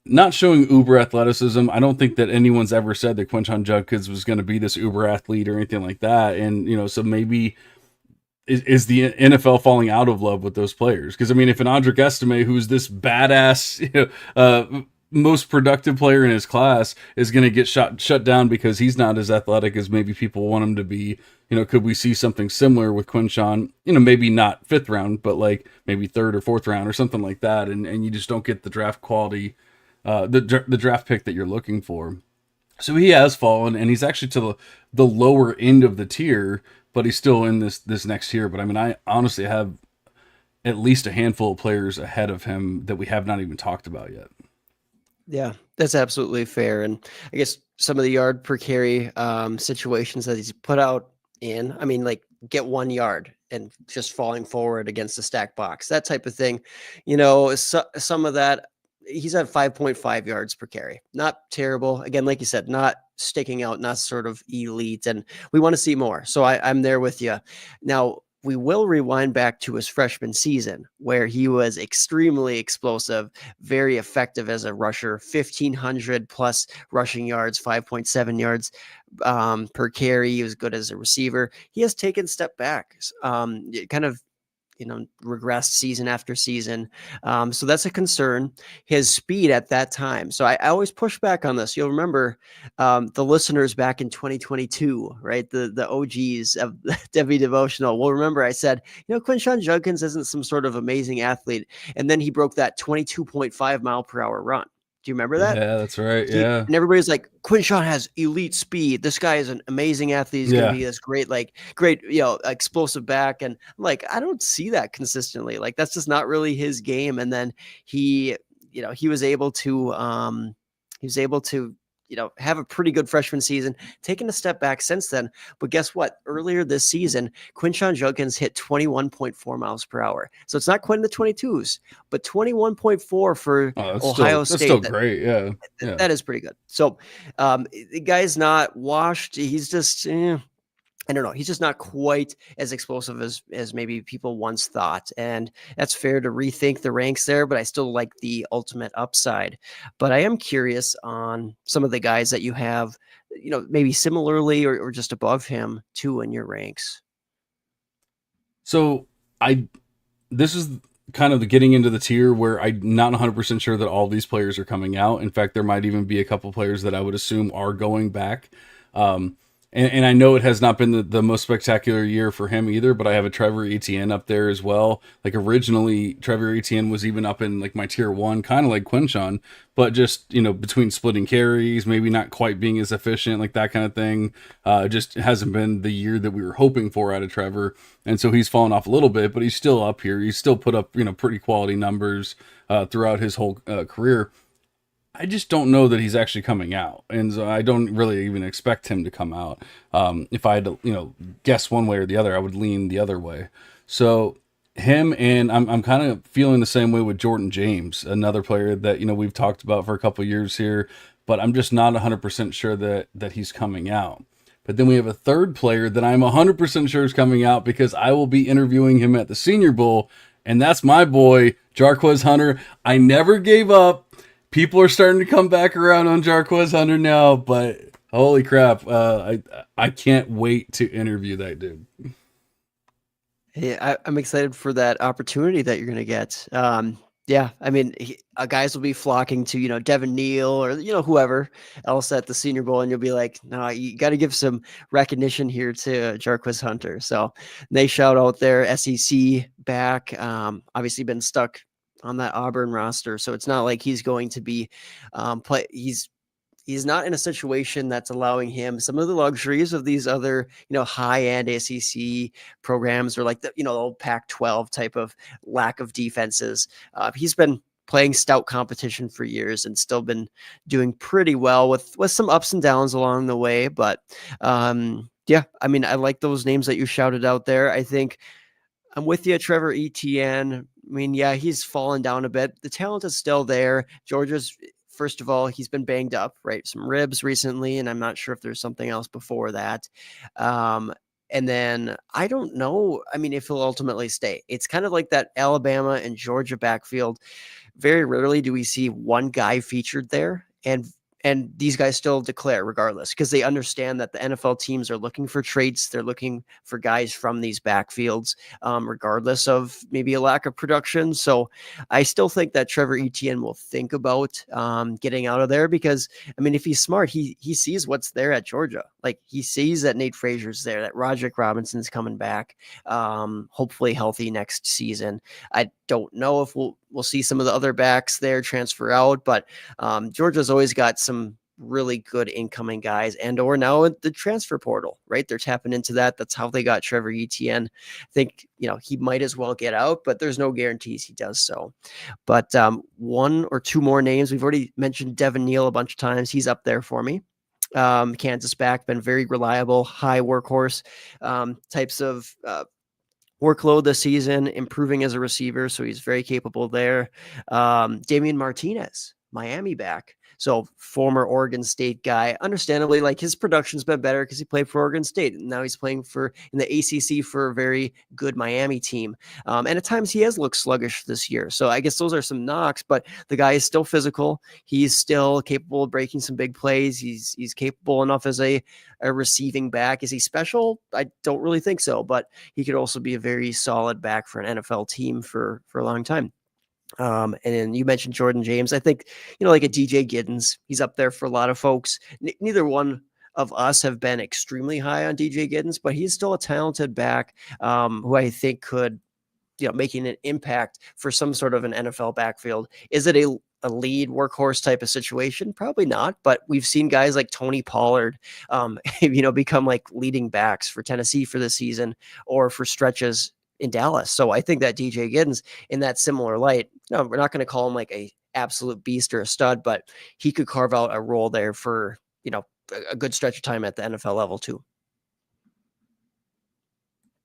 not showing uber athleticism. I don't think that anyone's ever said that Quinshon Judkins was going to be this uber athlete or anything like that. And, so maybe is the NFL falling out of love with those players? Because, I mean, if an Audric Estime, who's this badass, most productive player in his class, is going to get shut down because he's not as athletic as maybe people want him to be, could we see something similar with Quinshon? Maybe not 5th round, but like maybe 3rd or 4th round or something like that, and you just don't get the draft quality, the draft pick that you're looking for. So he has fallen, and he's actually to the lower end of the tier, but he's still in this next tier. But I mean, I honestly have at least a handful of players ahead of him that we have not even talked about yet. Yeah, that's absolutely fair. And I guess some of the yard per carry situations that he's put out in, I mean, like get 1 yard and just falling forward against the stack box, that type of thing. Some of that, he's at 5.5 yards per carry. Not terrible. Again, like you said, not sticking out, not sort of elite. And we want to see more. So I'm there with you. Now, we will rewind back to his freshman season where he was extremely explosive, very effective as a rusher, 1,500 plus rushing yards, 5.7 yards per carry. He was good as a receiver. He has taken step back, kind of, regressed season after season. So that's a concern. His speed at that time. So I always push back on this. You'll remember the listeners back in 2022, right? The OGs of Devy Devotional will remember I said, Quinshon Judkins isn't some sort of amazing athlete. And then he broke that 22.5 mile per hour run. Do you remember that? Yeah, that's right. Yeah. And everybody's like, Quinshon has elite speed. This guy is an amazing athlete. He's going to be this great, explosive back. And I'm like, I don't see that consistently. Like, that's just not really his game. And then he was able to, have a pretty good freshman season, taking a step back since then. But guess what? Earlier this season, Quinshon Judkins hit 21.4 miles per hour. So it's not quite in the 22s, but 21.4 for Ohio State. That's still great. Yeah. That is pretty good. So the guy's not washed. He's just, I don't know. He's just not quite as explosive as maybe people once thought. And that's fair to rethink the ranks there, but I still like the ultimate upside. But I am curious on some of the guys that you have, maybe similarly or just above him too in your ranks. So this is kind of the getting into the tier where I'm not 100% sure that all these players are coming out. In fact, there might even be a couple players that I would assume are going back. And I know it has not been the most spectacular year for him either, but I have a Trevor Etienne up there as well. Like originally, Trevor Etienne was even up in like my tier 1, kind of like Quinshon, but just, between splitting carries, maybe not quite being as efficient, like that kind of thing. Just hasn't been the year that we were hoping for out of Trevor. And so he's fallen off a little bit, but he's still up here. He's still put up, pretty quality numbers throughout his whole career. I just don't know that he's actually coming out. And so I don't really even expect him to come out. If I had to, guess one way or the other, I would lean the other way. So him, and I'm kind of feeling the same way with Jordan James, another player that, we've talked about for a couple of years here, but I'm just not 100% sure that he's coming out. But then we have a third player that I'm 100% sure is coming out because I will be interviewing him at the Senior Bowl. And that's my boy, Jarquez Hunter. I never gave up. People are starting to come back around on Jarquez Hunter now, but holy crap, I can't wait to interview that dude. Yeah, I'm excited for that opportunity that you're going to get. Yeah, I mean, guys will be flocking to, Devin Neal or, whoever else at the Senior Bowl, and you'll be like, no, you got to give some recognition here to Jarquez Hunter. So they shout out their SEC back. Obviously been stuck on that Auburn roster, so it's not like he's going to be play. He's not in a situation that's allowing him some of the luxuries of these other, high-end SEC programs, or like the old Pac-12 type of lack of defenses. He's been playing stout competition for years and still been doing pretty well with some ups and downs along the way. But yeah, I mean, I like those names that you shouted out there. I think I'm with you, Trevor Etienne. I mean, yeah, he's fallen down a bit. The talent is still there. Georgia's, first of all, he's been banged up, right? Some ribs recently, and I'm not sure if there's something else before that. And then I don't know. I mean, if he'll ultimately stay, it's kind of like that Alabama and Georgia backfield. Very rarely do we see one guy featured there, and these guys still declare regardless, because they understand that the NFL teams are looking for traits. They're looking for guys from these backfields, regardless of maybe a lack of production. So I still think that Trevor Etienne will think about getting out of there, because, I mean, if he's smart, he sees what's there at Georgia. Like, he sees that Nate Fraser's there, that Roderick Robinson's coming back, hopefully healthy next season. I don't know if we'll see some of the other backs there transfer out, but Georgia's always got some really good incoming guys, and or now the transfer portal, right? They're tapping into that. That's how they got Trevor Etienne. I think, he might as well get out, but there's no guarantees he does so. But one or two more names. We've already mentioned Devin Neal a bunch of times. He's up there for me. Kansas back, been very reliable, high workhorse types of workload this season, improving as a receiver, so he's very capable there. Damian Martinez, Miami back. So former Oregon State guy, understandably, like, his production's been better because he played for Oregon State, and now he's playing in the ACC for a very good Miami team. And at times he has looked sluggish this year. So I guess those are some knocks, but the guy is still physical. He's still capable of breaking some big plays. He's capable enough as a receiving back. Is he special? I don't really think so, but he could also be a very solid back for an NFL team for a long time. And then you mentioned Jordan James. I think, like a DJ Giddens, he's up there for a lot of folks. Neither one of us have been extremely high on DJ Giddens, but he's still a talented back who I think could, making an impact for some sort of an NFL backfield. Is it a lead workhorse type of situation? Probably not, but we've seen guys like Tony Pollard, become like leading backs for Tennessee for the season, or for stretches in Dallas. So I think that DJ Giddens, in that similar light, no, we're not going to call him like a absolute beast or a stud, but he could carve out a role there for, a good stretch of time at the NFL level too.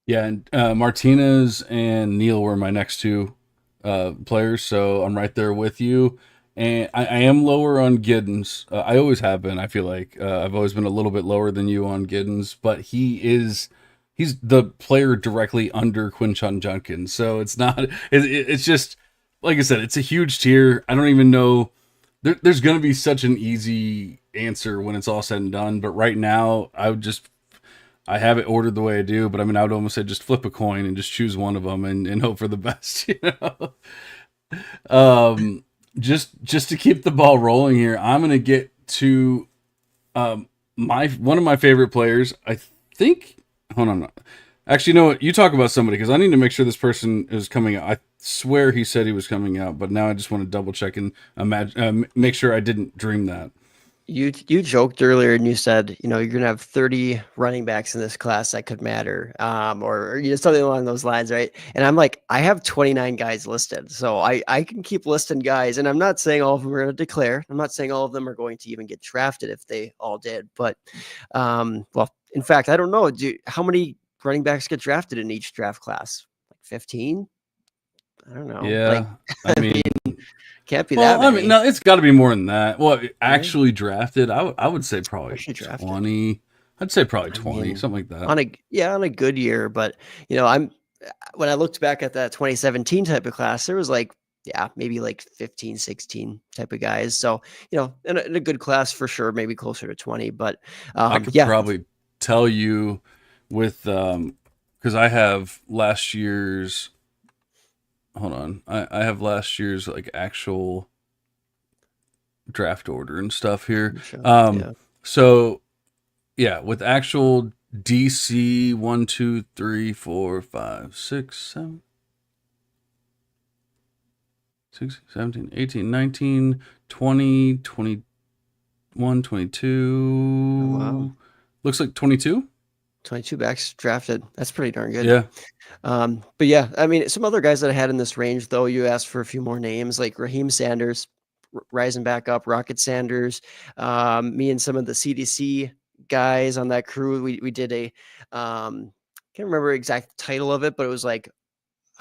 Yeah, and Martinez and Neal were my next two players, so I'm right there with you. And I am lower on Giddens. I always have been. I feel like I've always been a little bit lower than you on Giddens, but he's the player directly under Quinshon Judkins. So it's not. It's just, like I said, it's a huge tier. I don't even know. There's going to be such an easy answer when it's all said and done. But right now, I have it ordered the way I do. But I mean, I would almost say just flip a coin and just choose one of them and hope for the best. Just to keep the ball rolling here, I'm going to get to one of my favorite players. I think. Hold on. Actually, you know what? You talk about somebody, because I need to make sure this person is coming out. I swear he said he was coming out, but now I just want to double check and make sure I didn't dream that. You joked earlier and you said, you're going to have 30 running backs in this class that could matter, or something along those lines, right? And I'm like, I have 29 guys listed, so I can keep listing guys, and I'm not saying all of them are going to declare. I'm not saying all of them are going to even get drafted if they all did, but well, in fact, I don't know. How many running backs get drafted in each draft class? Like 15? I don't know. Yeah, I mean, can't be that many. I mean, no, it's got to be more than that. Well, actually drafted, I would say probably 20. I'd say probably 20, something like that. On a good year, but when I looked back at that 2017 type of class, there was maybe like 15, 16 type of guys. So, in a good class for sure, maybe closer to 20, but I could probably tell you with because I have last year's. Hold on, I have last year's like actual draft order and stuff here. Sure. Um, Yeah. so yeah, with actual DC 1, 2, 3, 4, 5, 6, 7, 16, 17, 18, 19, 20, 21, Oh, wow. 22. Looks like 22. 22 backs drafted. That's pretty darn good. Yeah. But yeah, I mean, some other guys that I had in this range, though, you asked for a few more names, like Raheem Sanders, rising back up, Rocket Sanders. Me and some of the CDC guys on that crew, we did a, can't remember exact title of it, but it was like,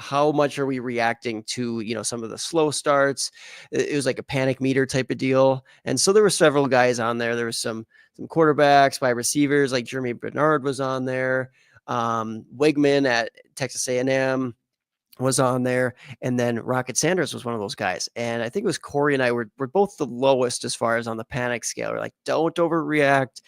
how much are we reacting to, some of the slow starts? It was like a panic meter type of deal. And so there were several guys on there. There was some quarterbacks, wide receivers, like Jeremy Bernard was on there. Wigman at Texas A&M was on there, and then Rocket Sanders was one of those guys. And I think it was Corey and I were both the lowest as far as on the panic scale. We're like, don't overreact.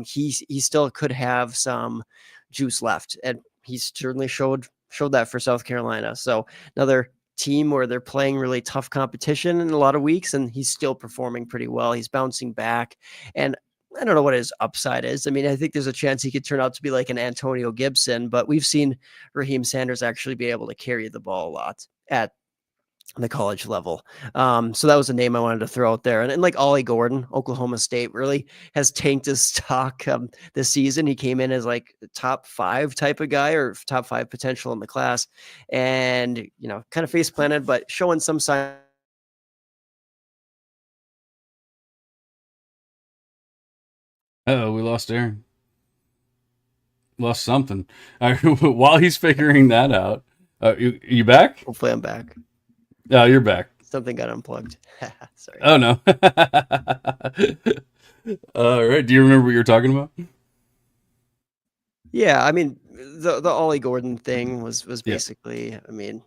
He still could have some juice left, and he certainly showed that for South Carolina. So another team where they're playing really tough competition in a lot of weeks, and he's still performing pretty well. He's bouncing back, and I don't know what his upside is. I mean, I think there's a chance he could turn out to be like an Antonio Gibson, but we've seen Raheem Sanders actually be able to carry the ball a lot at the college level. So that was a name I wanted to throw out there. And like Ollie Gordon, Oklahoma State really has tanked his stock this season. He came in as like top 5 type of guy, or top 5 potential in the class, and, kind of face planted, but showing some sign. Oh, we lost Aaron. Lost something. While he's figuring that out, you back? Hopefully I'm back. Oh, you're back. Something got unplugged. Sorry. Oh no. All right. Do you remember what you were talking about? Yeah, I mean, the Ollie Gordon thing was Yeah. basically, I mean,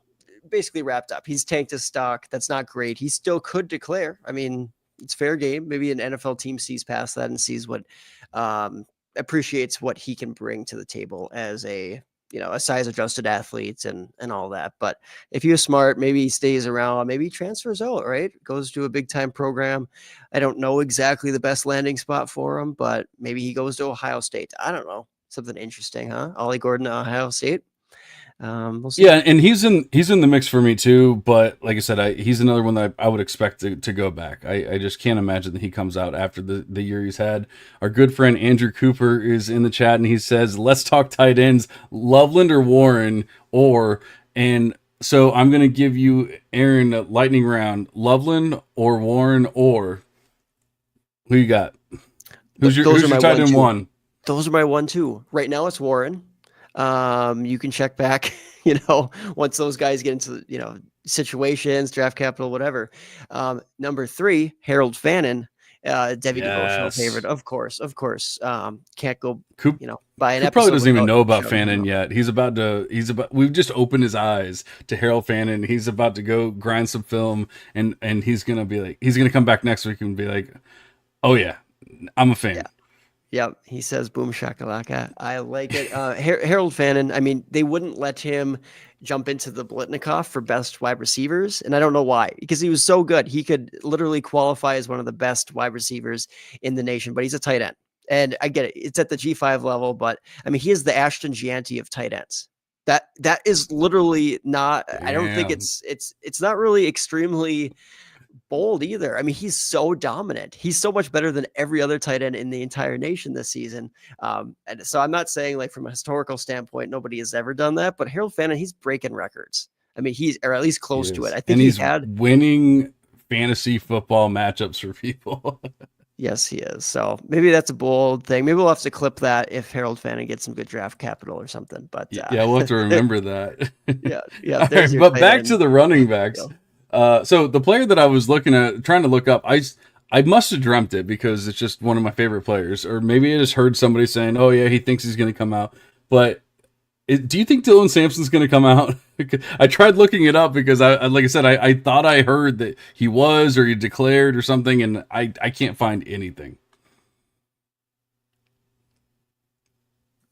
basically wrapped up. He's tanked his stock. That's not great. He still could declare. I mean, it's fair game. Maybe an NFL team sees past that and sees what, appreciates what he can bring to the table as a size adjusted athlete and all that. But if he was smart, maybe he stays around, maybe he transfers out, right? Goes to a big time program. I don't know exactly the best landing spot for him, but maybe he goes to Ohio State. I don't know. Something interesting, huh? Ollie Gordon to Ohio State. We'll see. Yeah, and he's in the mix for me too. But like I said, he's another one that I would expect to go back. I just can't imagine that he comes out after the year he's had. Our good friend Andrew Cooper is in the chat, and he says, "Let's talk tight ends, Loveland or Warren, or." And so I'm gonna give you, Aaron, a lightning round: Loveland or Warren, or who you got? Who's your tight end one? Those are my 1-2. Right now it's Warren. You can check back, once those guys get into, situations, draft capital, whatever. Number 3, Harold Fannin, Devy Devotional favorite. Of course. Can't go, Coop, by an Coop episode. probably doesn't even know about Fannin yet. We've just opened his eyes to Harold Fannin. He's about to go grind some film, and he's going to come back next week and be like, oh yeah, I'm a fan. Yeah. Yep, he says boom shakalaka. I like it. Harold Fannin, I mean, they wouldn't let him jump into the Blitnikoff for best wide receivers, and I don't know why, because he was so good. He could literally qualify as one of the best wide receivers in the nation, but he's a tight end. And I get it. It's at the G5 level, but I mean, he is the Ashton Gianti of tight ends. That is literally not, Damn. I don't think it's not really extremely bold either. I mean, he's so dominant. He's so much better than every other tight end in the entire nation this season. And so I'm not saying like from a historical standpoint, nobody has ever done that, but Harold Fannin, he's breaking records. I mean, or at least close to it. I think he's winning fantasy football matchups for people. Yes, he is. So maybe that's a bold thing. Maybe we'll have to clip that if Harold Fannin gets some good draft capital or something. But yeah, we'll have to remember that. Yeah. Right, but back to the running backs. So the player that I was trying to look up, I must have dreamt it because it's just one of my favorite players, or maybe I just heard somebody saying, "Oh yeah, he thinks he's going to come out." But do you think Dylan Sampson's going to come out? I tried looking it up because like I said, I thought I heard that he was, or he declared or something, and I can't find anything.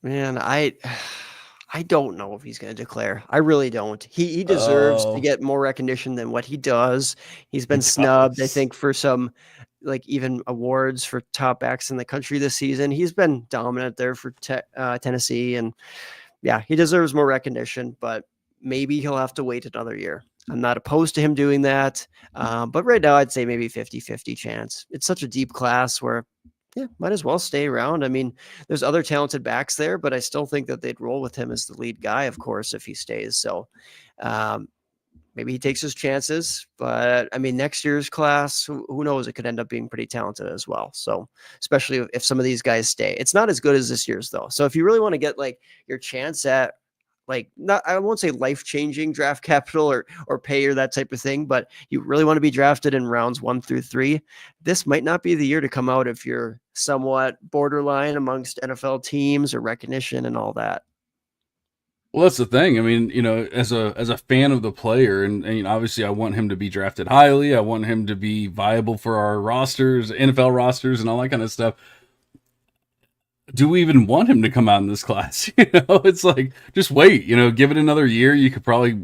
Man, I I don't know if he's going to declare. I really don't. He deserves to Oh, get more recognition than what he does. He's he been snubbed, I does. think, for some like even awards for top backs in the country this season. He's been dominant there for Tennessee, and yeah, he deserves more recognition. But maybe he'll have to wait another year. I'm not opposed to him doing that, but right now I'd say maybe 50-50 chance. It's such a deep class where yeah, might as well stay around. I mean, there's other talented backs there, but I still think that they'd roll with him as the lead guy, of course, if he stays. So um, maybe he takes his chances. But I mean, next year's class, who knows? It could end up being pretty talented as well. So especially if some of these guys stay, it's not as good as this year's though. So if you really want to get like your chance at like not I won't say life-changing draft capital or pay or that type of thing, but you really want to be drafted in rounds 1 through 3, this might not be the year to come out if you're somewhat borderline amongst NFL teams or recognition and all that. Well, that's the thing. I mean, as a fan of the player, and obviously, I want him to be drafted highly. I want him to be viable for our rosters, NFL rosters, and all that kind of stuff. Do we even want him to come out in this class? It's like, just wait, give it another year. You could probably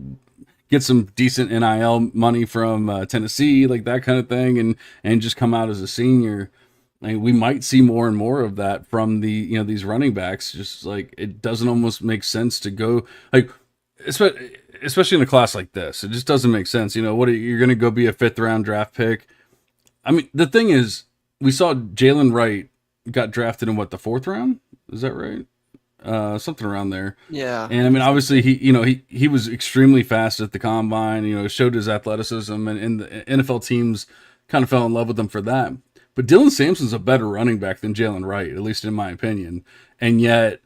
get some decent NIL money from Tennessee, like that kind of thing, and just come out as a senior. And we might see more and more of that from these running backs. Just like, it doesn't almost make sense to go like, especially in a class like this, it just doesn't make sense. What you're going to go be a 5th round draft pick. I mean, the thing is, we saw Jalen Wright got drafted in the 4th round. Is that right? Something around there. Yeah. And I mean, obviously he was extremely fast at the combine, showed his athleticism, and the NFL teams kind of fell in love with him for that. But Dylan Sampson's a better running back than Jalen Wright, at least in my opinion. And yet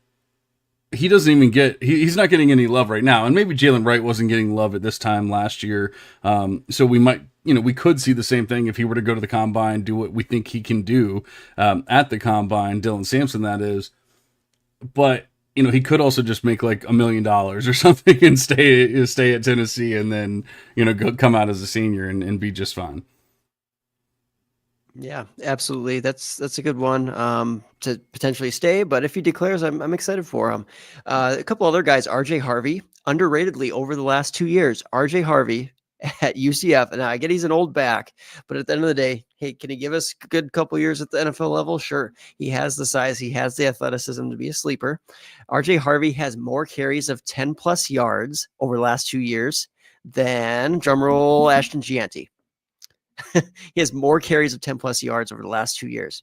he doesn't even he's not getting any love right now. And maybe Jalen Wright wasn't getting love at this time last year. So we might, we could see the same thing if he were to go to the combine, do what we think he can do at the combine, Dylan Sampson, that is. But, he could also just make like $1 million or something and stay at Tennessee and then, come out as a senior and be just fine. Yeah, absolutely. That's a good one to potentially stay. But if he declares, I'm excited for him. A couple other guys, RJ Harvey, underratedly over the last 2 years. RJ Harvey at UCF, and I get he's an old back, but at the end of the day, hey, can he give us a good couple years at the NFL level? Sure. He has the size, he has the athleticism to be a sleeper. RJ Harvey has more carries of 10 plus yards over the last 2 years than drumroll Ashton Gianti. He has more carries of 10 plus yards over the last 2 years.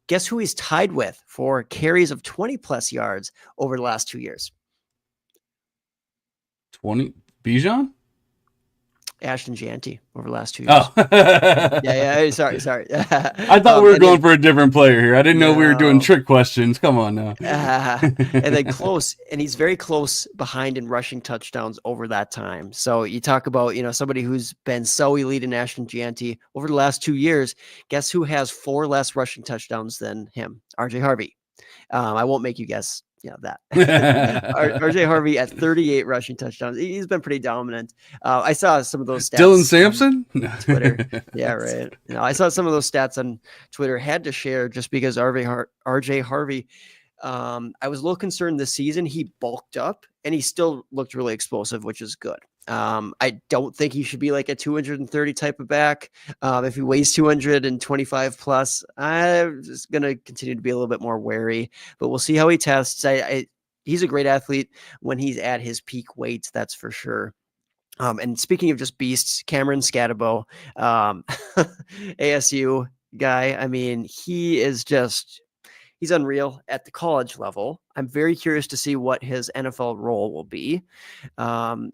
Guess who he's tied with for carries of 20 plus yards over the last 2 years? 20 Bijan? Ashton Gianti over the last 2 years. Oh, yeah. Sorry. I thought we were going for a different player here. I didn't know we were doing trick questions. Come on now. And then close, and he's very close behind in rushing touchdowns over that time. So you talk about, somebody who's been so elite in Ashton Gianti over the last 2 years. Guess who has 4 less rushing touchdowns than him? RJ Harvey. I won't make you guess. Yeah, that RJ Harvey at 38 rushing touchdowns. He's been pretty dominant. I saw some of those stats. Dylan Sampson? Twitter. Yeah, right. I saw some of those stats on Twitter. Had to share just because RJ Harvey. I was a little concerned this season. He bulked up and he still looked really explosive, which is good. I don't think he should be like a 230 type of back. If he weighs 225 plus, I'm just going to continue to be a little bit more wary, but we'll see how he tests. He's a great athlete when he's at his peak weight. That's for sure. And speaking of just beasts, Cameron Scatabo, ASU guy. I mean, he's unreal at the college level. I'm very curious to see what his NFL role will be. I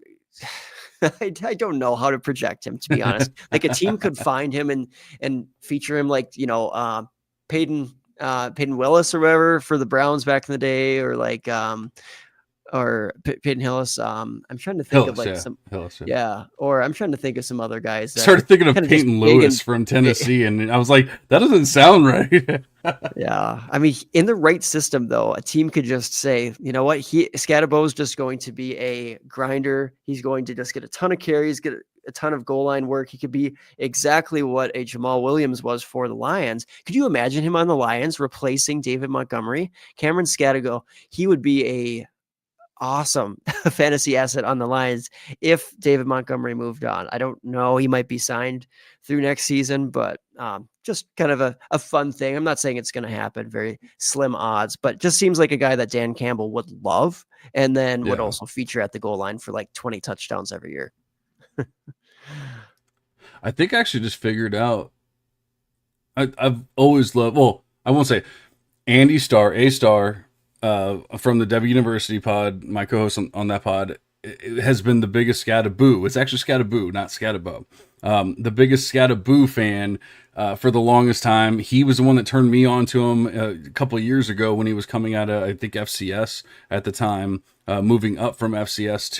don't know how to project him, to be honest. Like a team could find him and feature him like, Peyton Willis or whatever for the Browns back in the day, or like, or Peyton Hillis. I'm trying to think of like some, Hillis, yeah. Or I'm trying to think of some other guys. Started thinking of Peyton Lewis from Tennessee, and I was like, that doesn't sound right. Yeah, I mean, in the right system, though, a team could just say, you know what, Scatabo is just going to be a grinder. He's going to just get a ton of carries, get a ton of goal line work. He could be exactly what a Jamal Williams was for the Lions. Could you imagine him on the Lions replacing David Montgomery? Cameron Scatabo, he would be awesome fantasy asset on the Lions if David Montgomery moved on. I don't know. He might be signed through next season, but just kind of a fun thing. I'm not saying it's going to happen, very slim odds, but just seems like a guy that Dan Campbell would love and then would also feature at the goal line for like 20 touchdowns every year. I think I actually just figured out. I've always loved. Well, I won't say Andy Starr, A Star, from the Devy University pod, my co-host on that pod, it has been the biggest Scataboo. It's actually Scataboo, not Scatabo. The biggest Scataboo fan for the longest time. He was the one that turned me on to him a couple of years ago when he was coming out of, I think, FCS at the time, moving up from FCS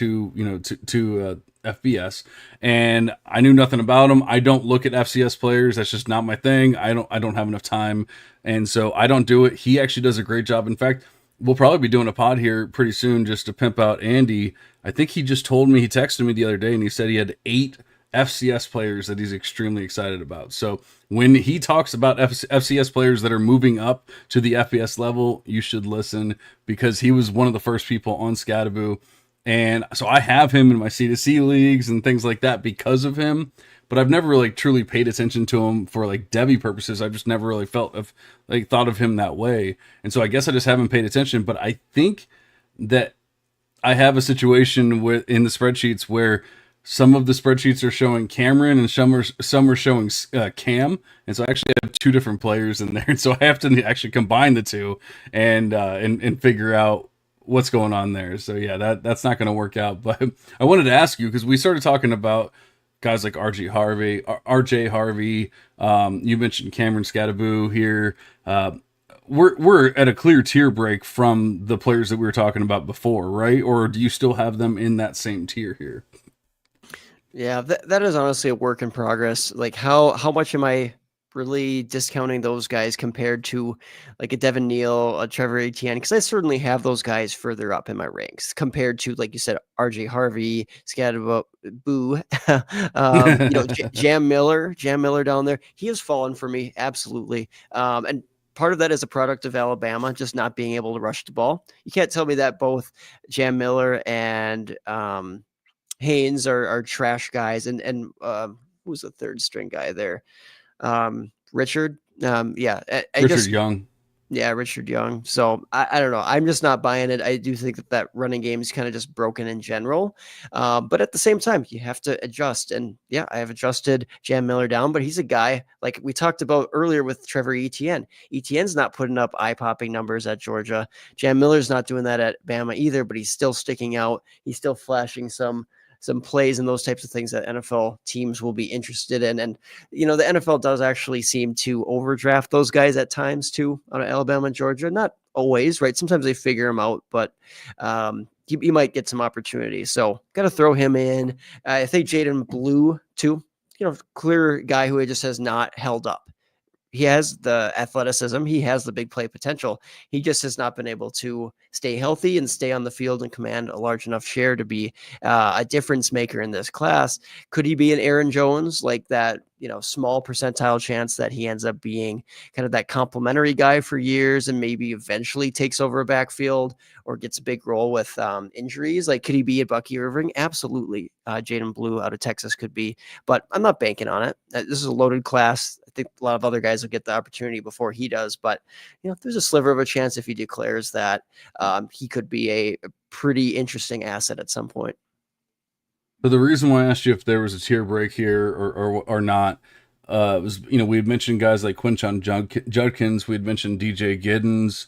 to FBS, and I knew nothing about him. I don't look at FCS players. That's just not my thing. I don't have enough time, and so I don't do it. He actually does a great job. In fact, we'll probably be doing a pod here pretty soon just to pimp out Andy. I think he just told me, he texted me the other day, and he said he had 8 FCS players that he's extremely excited about. So when he talks about FCS players that are moving up to the FBS level, you should listen, because he was one of the first people on Scataboo. And so I have him in my C2C leagues and things like that because of him, but I've never really truly paid attention to him for like Devy purposes. I've just never really thought of him that way. And so I guess I just haven't paid attention, but I think that I have a situation in the spreadsheets where some of the spreadsheets are showing Cameron and some are showing Cam. And so I actually have 2 different players in there. And so I have to actually combine the 2 and figure out what's going on there. So yeah, that's not going to work out. But I wanted to ask you, because we started talking about guys like RJ Harvey. You mentioned Cameron Scataboo here. We're at a clear tier break from the players that we were talking about before, right? Or do you still have them in that same tier here? Yeah, that is honestly a work in progress. Like how much am I really discounting those guys compared to like a Devin Neal, a Trevor Etienne? Because I certainly have those guys further up in my ranks compared to, like you said, RJ Harvey, Scatabo, Jam Miller down there. He has fallen for me, absolutely. And part of that is a product of Alabama just not being able to rush the ball. You can't tell me that both Jam Miller and Haynes are trash guys, and who's the third string guy there? Richard. Richard Young. Yeah, Richard Young. So I don't know. I'm just not buying it. I do think that running game is kind of just broken in general. But at the same time, you have to adjust. And yeah, I have adjusted Jam Miller down, but he's a guy like we talked about earlier with Trevor Etienne. Etienne's not putting up eye-popping numbers at Georgia. Jam Miller's not doing that at Bama either, but he's still sticking out. He's still flashing some plays and those types of things that NFL teams will be interested in. And, the NFL does actually seem to overdraft those guys at times too on Alabama and Georgia. Not always, right? Sometimes they figure them out, but you might get some opportunities. So got to throw him in. I think Jaden Blue too, clear guy who just has not held up. He has the athleticism. He has the big play potential. He just has not been able to stay healthy and stay on the field and command a large enough share to be a difference maker in this class. Could he be an Aaron Jones, like that, small percentile chance that he ends up being kind of that complimentary guy for years and maybe eventually takes over a backfield or gets a big role with injuries? Like, could he be a Bucky Irving? Absolutely. Jaden Blue out of Texas could be, but I'm not banking on it. This is a loaded class. I think a lot of other guys will get the opportunity before he does, but there's a sliver of a chance if he declares that he could be a pretty interesting asset at some point. So the reason why I asked you if there was a tier break here or not was, we had mentioned guys like Quinshon Judkins. We had mentioned DJ Giddens.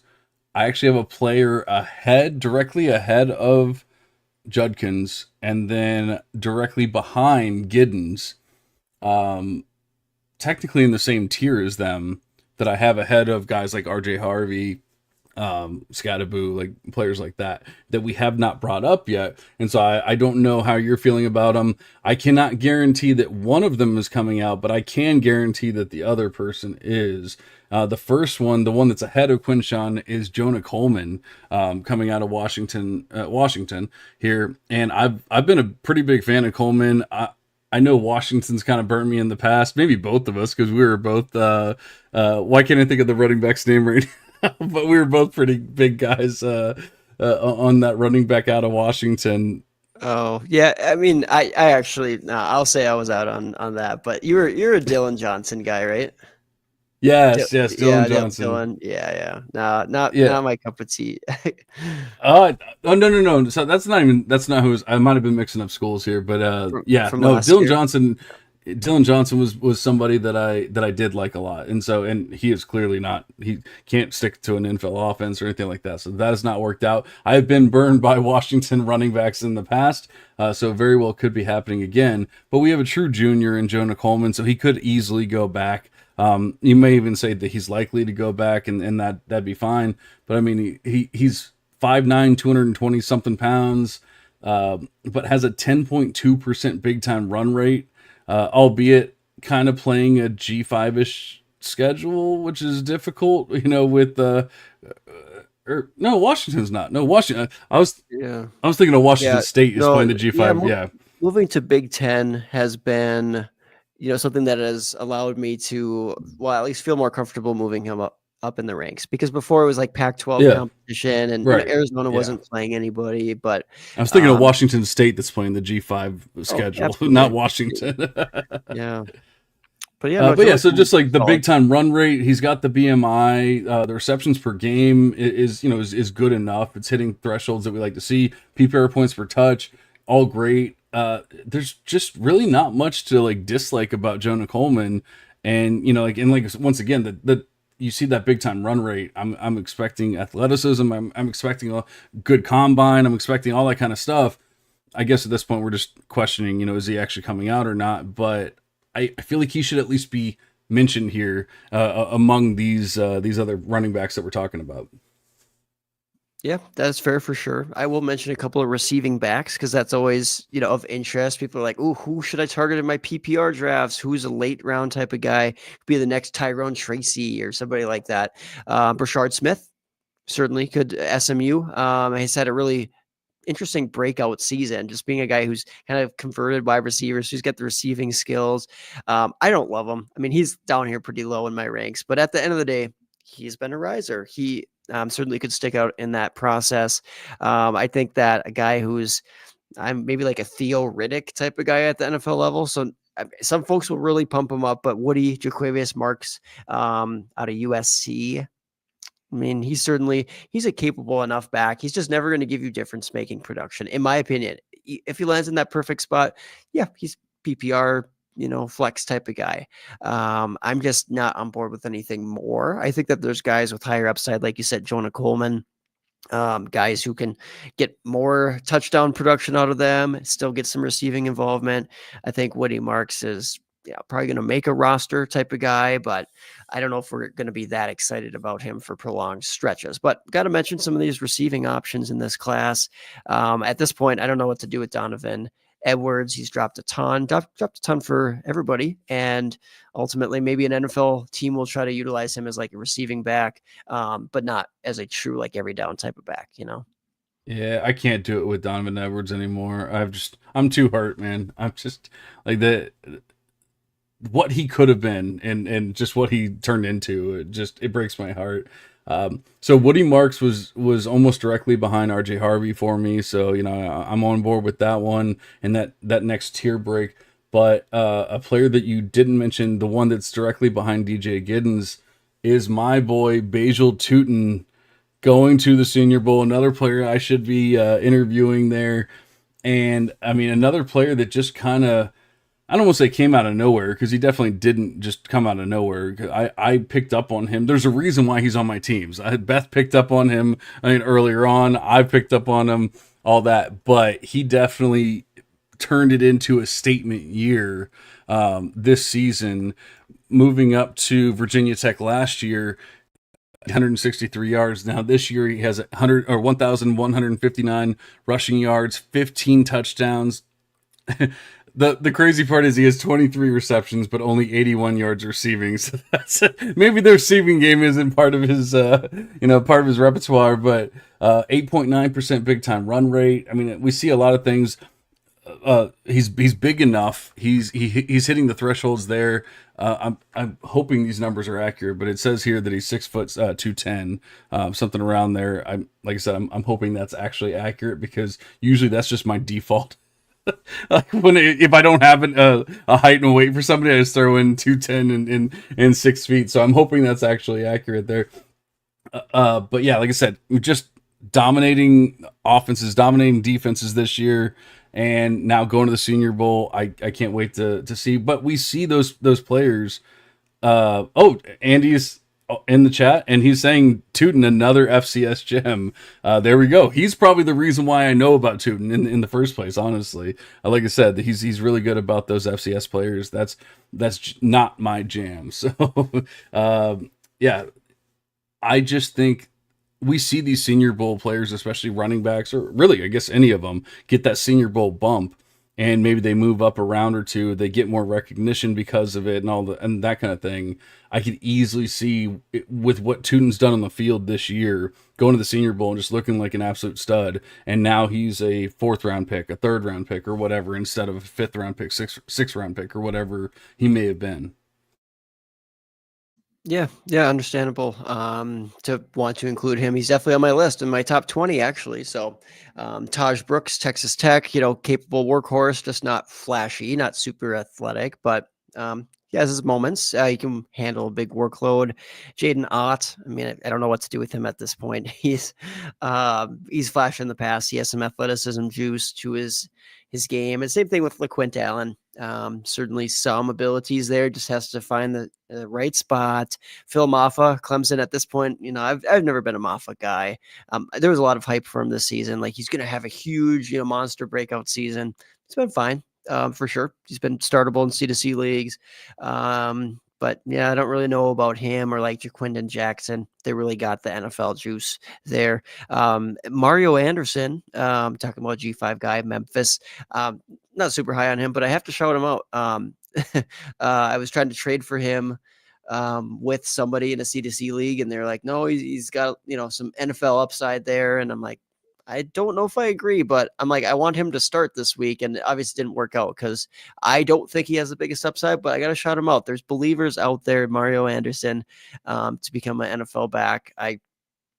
I actually have a player directly ahead of Judkins, and then directly behind Giddens, technically in the same tier as them, that I have ahead of guys like RJ Harvey, Scataboo, like players like that we have not brought up yet. And so I don't know how you're feeling about them. I cannot guarantee that one of them is coming out, but I can guarantee that the other person is. The first one, the one that's ahead of Quinshon, is Jonah Coleman, coming out of Washington here. And I've been a pretty big fan of Coleman. I know Washington's kind of burnt me in the past, maybe both of us, because we were both, why can't I think of the running back's name right now? But we were both pretty big guys on that running back out of Washington. Oh yeah, I mean, I actually, I'll say I was out on that, but you're a Dylan Johnson guy, right? Yes, yes, Dylan Yeah, Johnson. Dylan. Yeah. No, Yeah. not my cup of tea. Oh no. So that's not who I might have been mixing up schools here, but yeah, From no, last year. Dylan Johnson was somebody that I did like a lot, and he is clearly not, he can't stick to an NFL offense or anything like that, so that has not worked out. I have been burned by Washington running backs in the past, so very well could be happening again. But we have a true junior in Jonah Coleman, so he could easily go back. You may even say that he's likely to go back, and that'd be fine. But I mean, he's 5'9", 220 something pounds, but has a 10.2% big time run rate. Albeit kind of playing a G5-ish schedule, which is difficult, with no, Washington's not. No, Washington. Yeah. I was thinking of Washington Yeah. State is No, playing the G5. Yeah. Moving to Big Ten has been, something that has allowed me to, well, at least feel more comfortable moving him up in the ranks, because before it was like Pac-12 Yeah. competition, and Right. Arizona Yeah. wasn't playing anybody, but I was thinking of Washington State that's playing the G5 schedule, absolutely. not Washington. Yeah. But yeah, no, but yeah, so Jordan just like the solid. big time run rate, he's got the BMI, the receptions per game is good enough. It's hitting thresholds that we like to see. PPR points per touch, all great. There's just really not much to like dislike about Jonah Coleman, and once again, the you see that big time run rate. I'm expecting athleticism. I'm expecting a good combine. I'm expecting all that kind of stuff. I guess at this point we're just questioning, is he actually coming out or not? But I feel like he should at least be mentioned here among these other running backs that we're talking about. Yeah, that's fair for sure. I will mention a couple of receiving backs, because that's always, of interest. People are like, "Ooh, who should I target in my PPR drafts? Who's a late round type of guy? Could be the next Tyrone Tracy or somebody like that." Brashard Smith certainly could. SMU. He's had a really interesting breakout season, just being a guy who's kind of converted wide receivers, who's got the receiving skills. I don't love him. I mean, he's down here pretty low in my ranks, but at the end of the day, he's been a riser. He certainly could stick out in that process. I think that a guy who's, I'm maybe like a Theo Riddick type of guy at the NFL level. So some folks will really pump him up, but Woody Jaquavius Marks out of USC, I mean, he's a capable enough back. He's just never going to give you difference making production, in my opinion. If he lands in that perfect spot, yeah, he's PPR, flex type of guy. I'm just not on board with anything more. I think that there's guys with higher upside, like you said, Jonah Coleman, guys who can get more touchdown production out of them, still get some receiving involvement. I think Woody Marks is probably going to make a roster type of guy, but I don't know if we're going to be that excited about him for prolonged stretches. But got to mention some of these receiving options in this class. At this point, I don't know what to do with Donovan Edwards. He's dropped a ton for everybody. And ultimately, maybe an NFL team will try to utilize him as like a receiving back, but not as a true, like every down type of back, Yeah, I can't do it with Donovan Edwards anymore. I'm too hurt, man. I'm just like what he could have been and just what he turned into. It breaks my heart. So Woody Marks was almost directly behind RJ Harvey for me. So, I'm on board with that one and that next tier break. But a player that you didn't mention, the one that's directly behind DJ Giddens, is my boy Bajal Tootin, going to the Senior Bowl. Another player I should be interviewing there. And I mean, another player that just kind of, I don't want to say came out of nowhere, because he definitely didn't just come out of nowhere. I picked up on him. There's a reason why he's on my teams. Beth picked up on him earlier on. I picked up on him, all that. But he definitely turned it into a statement year this season, moving up to Virginia Tech last year. 163 yards. Now this year he has 1,159 rushing yards, 15 touchdowns. The crazy part is he has 23 receptions, but only 81 yards receiving. So that's maybe the receiving game isn't part of his part of his repertoire, but 8.9% big time run rate. I mean, we see a lot of things. He's big enough. He's hitting the thresholds there. I'm hoping these numbers are accurate, but it says here that he's 6 foot 210, something around there. Like I said, I'm hoping that's actually accurate, because usually that's just my default. Like if I don't have a height and weight for somebody, I just throw in 210 and 6 feet. So I'm hoping that's actually accurate there. But yeah, like I said, just dominating offenses, dominating defenses this year, and now going to the Senior Bowl. I can't wait to see. But we see those players. Andy's in the chat, and he's saying Tootin, another FCS gem. There we go. He's probably the reason why I know about Tootin in the first place. Honestly, like I said, he's really good about those FCS players. That's not my jam. So, yeah. I just think we see these Senior Bowl players, especially running backs, or really, I guess, any of them, get that Senior Bowl bump, and maybe they move up a round or two. They get more recognition because of it, and that kind of thing. I could easily see with what Tootin's done on the field this year, going to the Senior Bowl and just looking like an absolute stud. And now he's a 4th-round pick, a 3rd-round pick, or whatever, instead of a 5th-round pick, 6th-round pick, or whatever he may have been. Yeah, understandable. To want to include him, he's definitely on my list, in my top 20 actually. So, Taj Brooks, Texas Tech, capable workhorse, just not flashy, not super athletic, but he has his moments. He can handle a big workload. Jaden Ott, I mean, I don't know what to do with him at this point. He's flashed in the past. He has some athleticism juice to his game, and same thing with LaQuint Allen. Certainly some abilities there, just has to find the right spot. Phil Maffa, Clemson at this point, I've never been a Maffa guy. There was a lot of hype for him this season. Like, he's going to have a huge, monster breakout season. It's been fine, for sure. He's been startable in C2C leagues. But yeah, I don't really know about him or like Jaquindon Jackson. They really got the NFL juice there. Mario Anderson, talking about G5 guy, Memphis. Not super high on him, but I have to shout him out. I was trying to trade for him with somebody in a C2C league, and they're like, no, he's got some NFL upside there, and I'm like, I don't know if I agree, but I'm like, I want him to start this week, and it obviously didn't work out because I don't think he has the biggest upside, but I got to shout him out. There's believers out there, Mario Anderson, to become an NFL back. At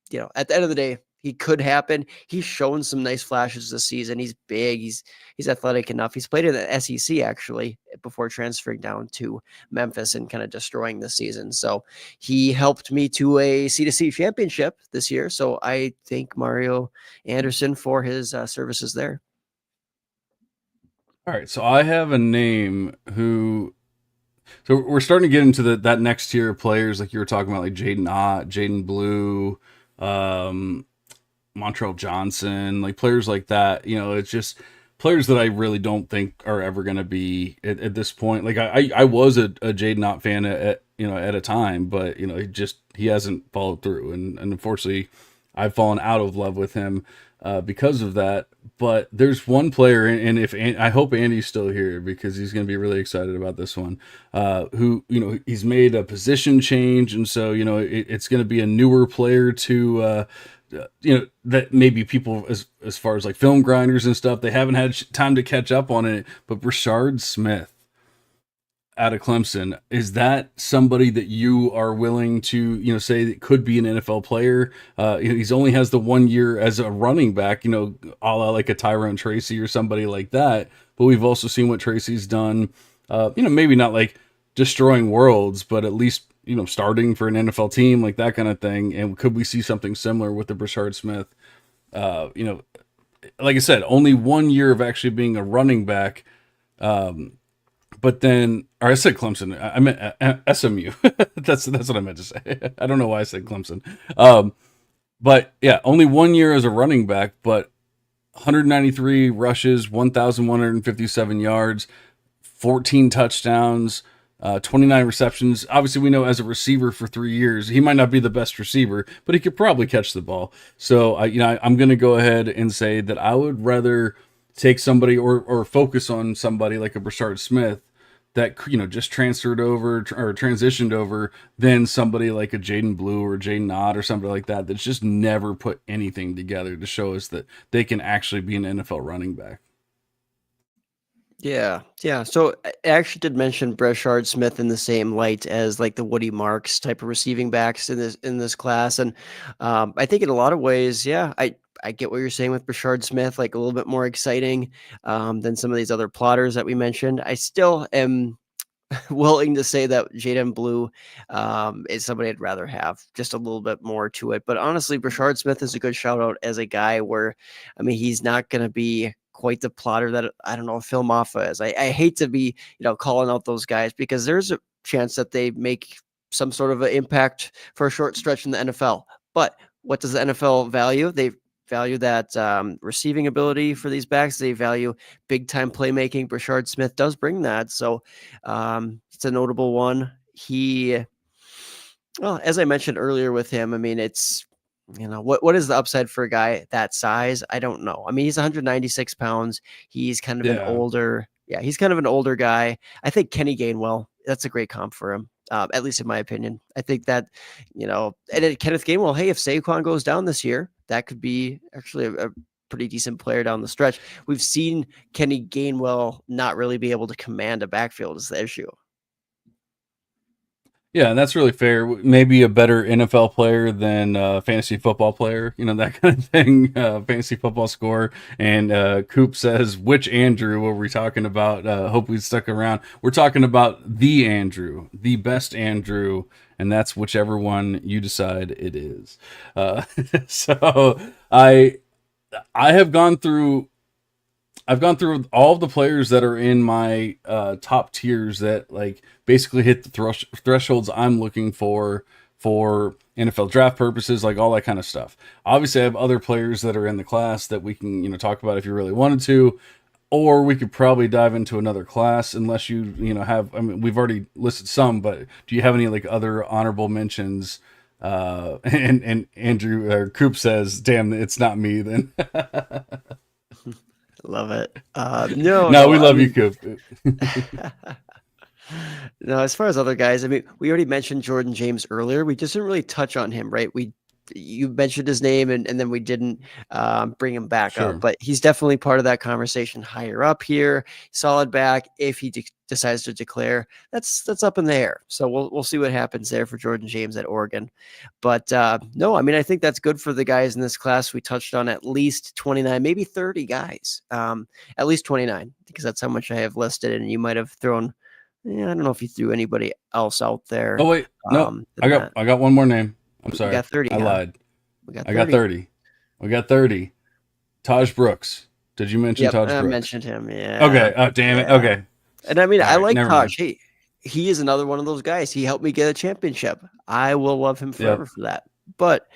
the end of the day, he could happen. He's shown some nice flashes this season. He's big. He's athletic enough. He's played in the SEC actually before transferring down to Memphis and kind of destroying the season. So he helped me to a C2C championship this year. So I thank Mario Anderson for his services there. All right, so I have a name who. So we're starting to get into that next tier of players, like you were talking about, like Jaden Ott, Jaden Blue, Montrell Johnson, like players like that. It's just players that I really don't think are ever going to be at this point. Like I was a Jaden Ott fan at a time, but he hasn't followed through, and unfortunately, I've fallen out of love with him because of that. But there's one player, and I hope Andy's still here, because he's going to be really excited about this one. Who he's made a position change, and so it's going to be a newer player to. That maybe people as far as like film grinders and stuff, they haven't had time to catch up on it. But Brashard Smith out of Clemson, is that somebody that you are willing to say that could be an NFL player? He's only has the 1 year as a running back, a la like a Tyrone Tracy or somebody like that. But we've also seen what Tracy's done. Maybe not like destroying worlds, but at least starting for an NFL team, like that kind of thing. And could we see something similar with the Brashard Smith? Like I said, only 1 year of actually being a running back. But then, or I said Clemson, I meant SMU. That's what I meant to say. I don't know why I said Clemson. But yeah, only 1 year as a running back, but 193 rushes, 1,157 yards, 14 touchdowns, 29 receptions. Obviously, we know as a receiver for 3 years, he might not be the best receiver, but he could probably catch the ball. So, I'm going to go ahead and say that I would rather take somebody or focus on somebody like a Brashard Smith that just transferred over or transitioned over than somebody like a Jaden Blue or Jaden Ott or somebody like that that's just never put anything together to show us that they can actually be an NFL running back. Yeah, yeah. So I actually did mention Breshard Smith in the same light as like the Woody Marks type of receiving backs in this class, and I think in a lot of ways, yeah, I get what you're saying with Breshard Smith, like a little bit more exciting than some of these other plotters that we mentioned. I still am willing to say that Jaden Blue is somebody I'd rather have, just a little bit more to it. But honestly, Brashard Smith is a good shout out as a guy where, I mean, he's not going to be quite the plotter that I don't know Phil Maffa is. I hate to be calling out those guys because there's a chance that they make some sort of an impact for a short stretch in the NFL. But what does the NFL value? They value that receiving ability for these backs. They value big time playmaking. Brashard Smith does bring that. So it's a notable one. Well, as I mentioned earlier with him, I mean, it's, what is the upside for a guy that size? I don't know. I mean, he's 196 pounds. He's kind of Yeah. he's kind of an older guy. I think Kenny Gainwell, that's a great comp for him. At least in my opinion. I think that, and then Kenneth Gainwell, hey, if Saquon goes down this year, that could be actually a pretty decent player down the stretch. We've seen Kenny Gainwell not really be able to command a backfield is the issue. Yeah, and that's really fair. Maybe a better NFL player than fantasy football player, that kind of thing. Fantasy football score. And Coop says, which Andrew were we talking about? Hope we stuck around. We're talking about the Andrew, the best Andrew, and that's whichever one you decide it is. So I have gone through. I've gone through all of the players that are in my top tiers that like basically hit the thresholds I'm looking for NFL draft purposes, like all that kind of stuff. Obviously, I have other players that are in the class that we can talk about if you really wanted to, or we could probably dive into another class unless you have. I mean, we've already listed some, but do you have any like other honorable mentions? And Andrew Coop says, "Damn, it's not me then." Love it. No, No, we I love you, mean, Coop. no, as far as other guys, I mean, we already mentioned Jordan James earlier. We just didn't really touch on him, right? You mentioned his name and then we didn't bring him back up, Sure. but he's definitely part of that conversation higher up here. Solid back. If he decides to declare, that's up in the air. So we'll see what happens there for Jordan James at Oregon. But no, I mean, I think that's good for the guys in this class. We touched on at least 29, maybe 30 guys, at least 29, because that's how much I have listed. And you might have thrown, I don't know if you threw anybody else out there. Oh wait, no, I got one more name. I'm We sorry, got 30, I huh? lied. We got I got 30. 30. We got 30. Taj Brooks. Did you mention Yep, Taj I Brooks? mentioned him. Yeah, Okay. Oh damn it. yeah. Okay. And I mean, All I right. like Never Taj. mind. He is another one of those guys. He helped me get a championship. I will love him forever Yep. for that. But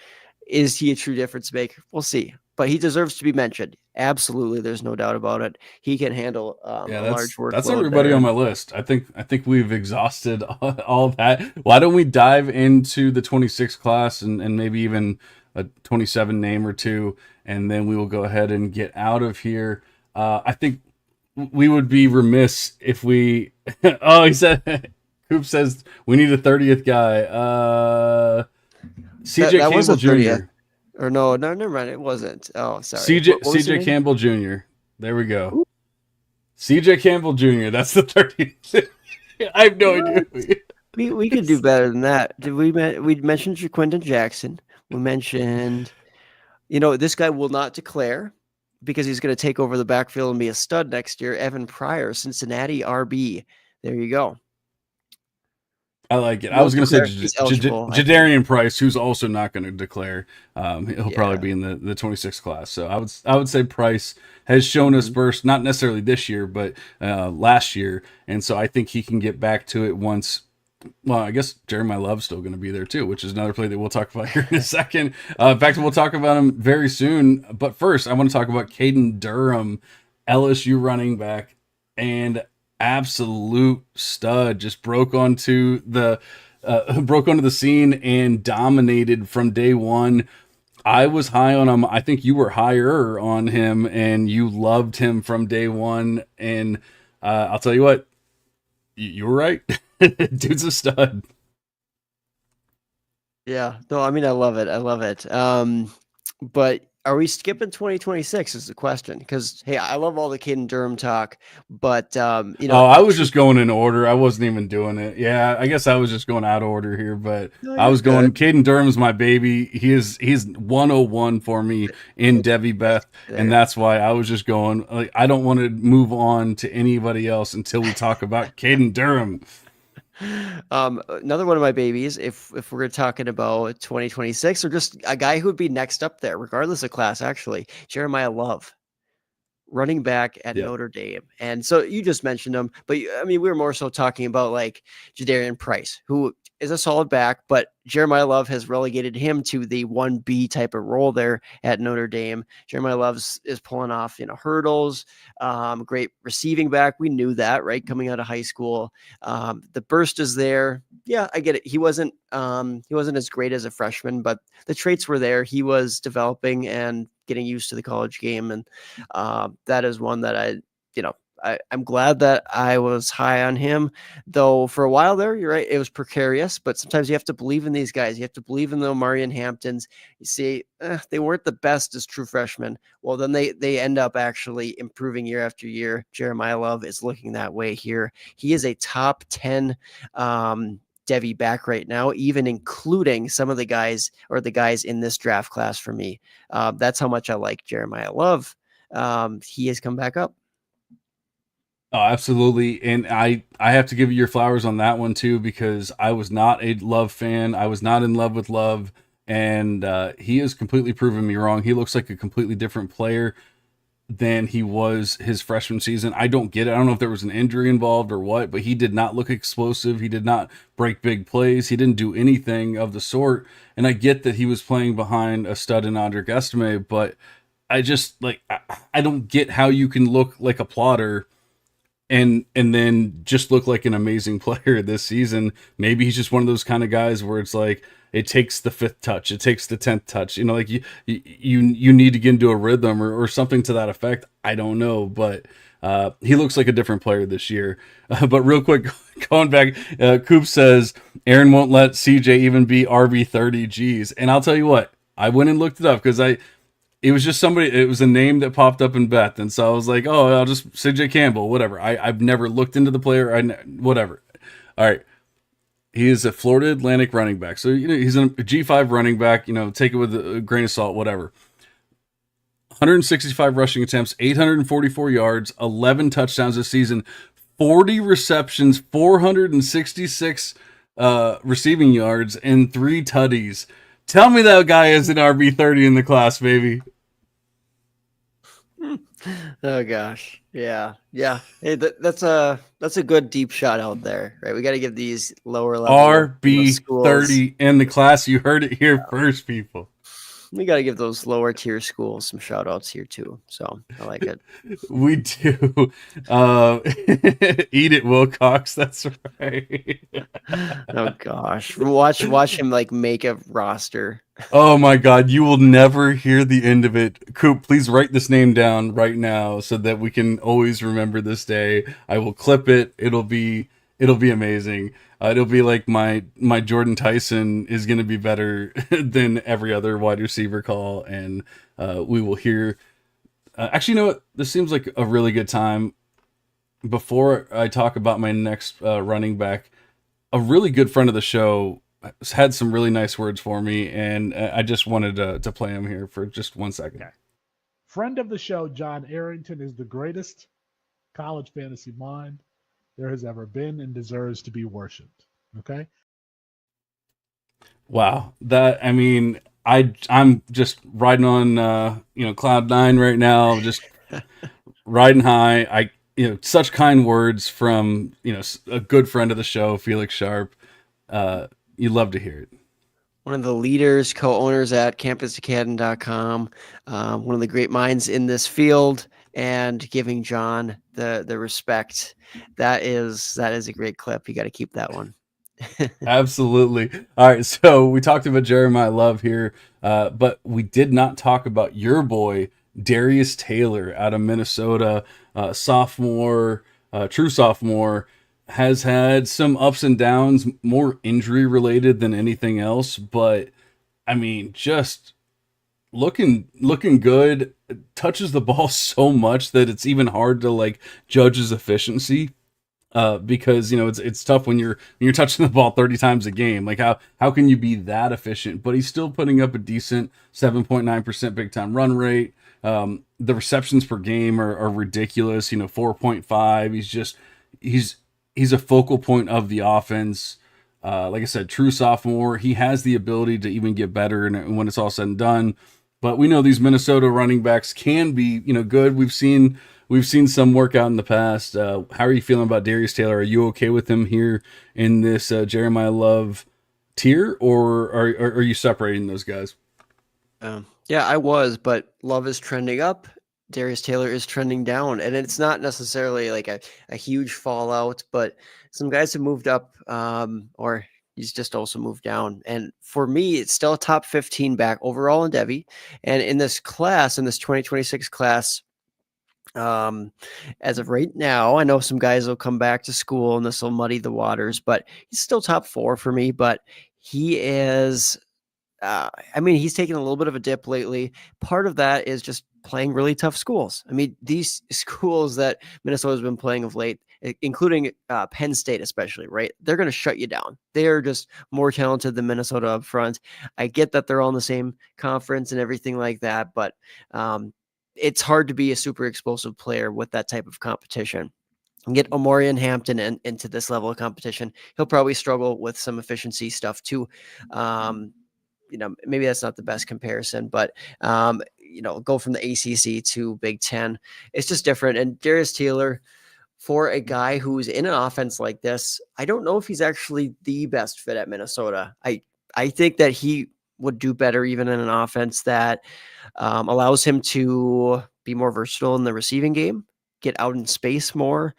is he a true difference maker? We'll see. But he deserves to be mentioned. Absolutely, there's no doubt about it. He can handle Yeah, a large that's workload everybody on there. my list. I think we've exhausted all that. Why don't we dive into the 26 class and maybe even a 27 name or two, and then we will go ahead and get out of here. I think we would be remiss if we. Oh, he said. Coop says we need a 30th guy. CJ That was Campbell a 30th. Jr. Or no, never mind. It wasn't. Oh, sorry. What was your CJ name? Campbell Jr. There we go. Ooh. CJ Campbell Jr. That's the 30th. I have no idea. We could do better than that. We mentioned Jaquindon Jackson. We mentioned, this guy will not declare because he's going to take over the backfield and be a stud next year. Evan Pryor, Cincinnati RB. There you go. I like it. I Won't was going to say declare. He's eligible, I think. Jadarian Price, who's also not going to declare. He'll probably Yeah. be in the 26th class. So I would say Price has shown us burst, not necessarily this year, but last year, and so I think he can get back to it once. Well, I guess Jeremiah Love's still going to be there too, which is another play that we'll talk about here in a second. In fact, we'll talk about him very soon. But first, I want to talk about Caden Durham, LSU running back, and absolute stud. Just broke onto the scene and dominated from day one. I was high on him. I think you were higher on him, and you loved him from day one. And I'll tell you what, you were right. Dude's a stud. Yeah. No, I mean, I love it. I love it. But Are we skipping 2026 is the question? Because, hey, I love all the Caden Durham talk, but, Oh, I was just going in order. I wasn't even doing it. Yeah, I guess I was just going out of order here, but no, I you're was going. good. Caden Durham's my baby. He's 101 for me in Debbie Beth, and There. that's why I was just going. Like, I don't want to move on to anybody else until we talk about Caden Durham. Another one of my babies, if we're talking about 2026 or just a guy who would be next up there, regardless of class, actually, Jeremiah Love, running back at Yeah. Notre Dame. And so you just mentioned him, but I mean, we were more so talking about like Jadarian Price, who is a solid back, but Jeremiah Love has relegated him to the 1B type of role there at Notre Dame. Jeremiah Love is pulling off, hurdles, great receiving back. We knew that, right? Coming out of high school. The burst is there. Yeah, I get it. He wasn't as great as a freshman, but the traits were there. He was developing and getting used to the college game. And that is one that I'm glad that I was high on him, though for a while there, you're right, it was precarious, but sometimes you have to believe in these guys. You have to believe in the Omarion Hamptons. You see, they weren't the best as true freshmen. Well, then they end up actually improving year after year. Jeremiah Love is looking that way here. He is a top 10 Devy back right now, even including some of the guys in this draft class for me. That's how much I like Jeremiah Love. He has come back up. Oh, absolutely. And I have to give you your flowers on that one too, because I was not a Love fan. I was not in love with Love, and he has completely proven me wrong. He looks like a completely different player than he was his freshman season. I don't get it. I don't know if there was an injury involved or what, but he did not look explosive. He did not break big plays. He didn't do anything of the sort. And I get that he was playing behind a stud in Audric Estime, but I just I don't get how you can look like a plotter and then just look like an amazing player this season. Maybe he's just one of those kind of guys where it's like it takes the 5th touch, it takes the 10th touch. Like you need to get into a rhythm or something to that effect. I don't know, but he looks like a different player this year. But real quick, going back, Coop says Aaron won't let CJ even be RB 30 G's, and I'll tell you what, I went and looked it up because it was just somebody, it was a name that popped up in Beth. And so I was like, oh, I'll just CJ Campbell, whatever. I've never looked into the player. Whatever. All right. He is a Florida Atlantic running back. So, he's a G5 running back, take it with a grain of salt, whatever. 165 rushing attempts, 844 yards, 11 touchdowns this season, 40 receptions, 466 receiving yards, and 3 tutties. Tell me that guy is an RB30 in the class, baby. Oh gosh, yeah. Hey, that's a good deep shot out there, right? We got to give these lower level RB30 in the class. You heard it here first, people. We got to give those lower tier schools some shout outs here too. So I like it. We do. Eat it, Wilcox. That's right. Oh gosh, watch him like make a roster. Oh my God, you will never hear the end of it. Coop, please write this name down right now so that we can always remember this day. I will clip it. It'll be amazing. It'll be like my Jordan Tyson is going to be better than every other wide receiver call, and we will hear. Actually, you know what? This seems like a really good time. Before I talk about my next running back, a really good friend of the show has had some really nice words for me, and I just wanted to play him here for just 1 second. Okay. Friend of the show, John Arrington, is the greatest college fantasy mind there has ever been and deserves to be worshipped. Okay. Wow. I'm just riding on cloud 9 right now, just riding high. Such kind words from a good friend of the show, Felix Sharp. You love to hear it. One of the leaders, co-owners at campusacademy.com, one of the great minds in this field, and giving John the respect. That is a great clip. You got to keep that one. Absolutely. All right, so we talked about Jeremiah Love here, but we did not talk about your boy Darius Taylor out of Minnesota, sophomore, true sophomore. Has had some ups and downs, more injury related than anything else, but I mean, just looking good, touches the ball so much that it's even hard to like judge his efficiency. Because it's tough when you're touching the ball 30 times a game. Like how can you be that efficient? But he's still putting up a decent 7.9% big time run rate. The receptions per game are ridiculous. 4.5. He's a focal point of the offense. Like I said, true sophomore. He has the ability to even get better, and when it's all said and done. But we know these Minnesota running backs can be, good. We've seen some work out in the past. How are you feeling about Darius Taylor? Are you okay with him here in this Jeremiah Love tier, or are you separating those guys? Yeah, I was, but Love is trending up. Darius Taylor is trending down, and it's not necessarily like a huge fallout, but some guys have moved up, or he's just also moved down. And for me, it's still a top 15 back overall in Devy. And in this class, in this 2026 class, as of right now, I know some guys will come back to school and this will muddy the waters, but he's still top 4 for me. But he is, he's taken a little bit of a dip lately. Part of that is just playing really tough schools. I mean, these schools that Minnesota's been playing of late, including Penn State especially, right? They're going to shut you down. They are just more talented than Minnesota up front. I get that they're all in the same conference and everything like that, but it's hard to be a super explosive player with that type of competition. And get Omarion Hampton into this level of competition. He'll probably struggle with some efficiency stuff too. Maybe that's not the best comparison, but go from the ACC to Big Ten. It's just different. And Darius Taylor, for a guy who's in an offense like this, I don't know if he's actually the best fit at Minnesota. I think that he would do better even in an offense that allows him to be more versatile in the receiving game, get out in space more.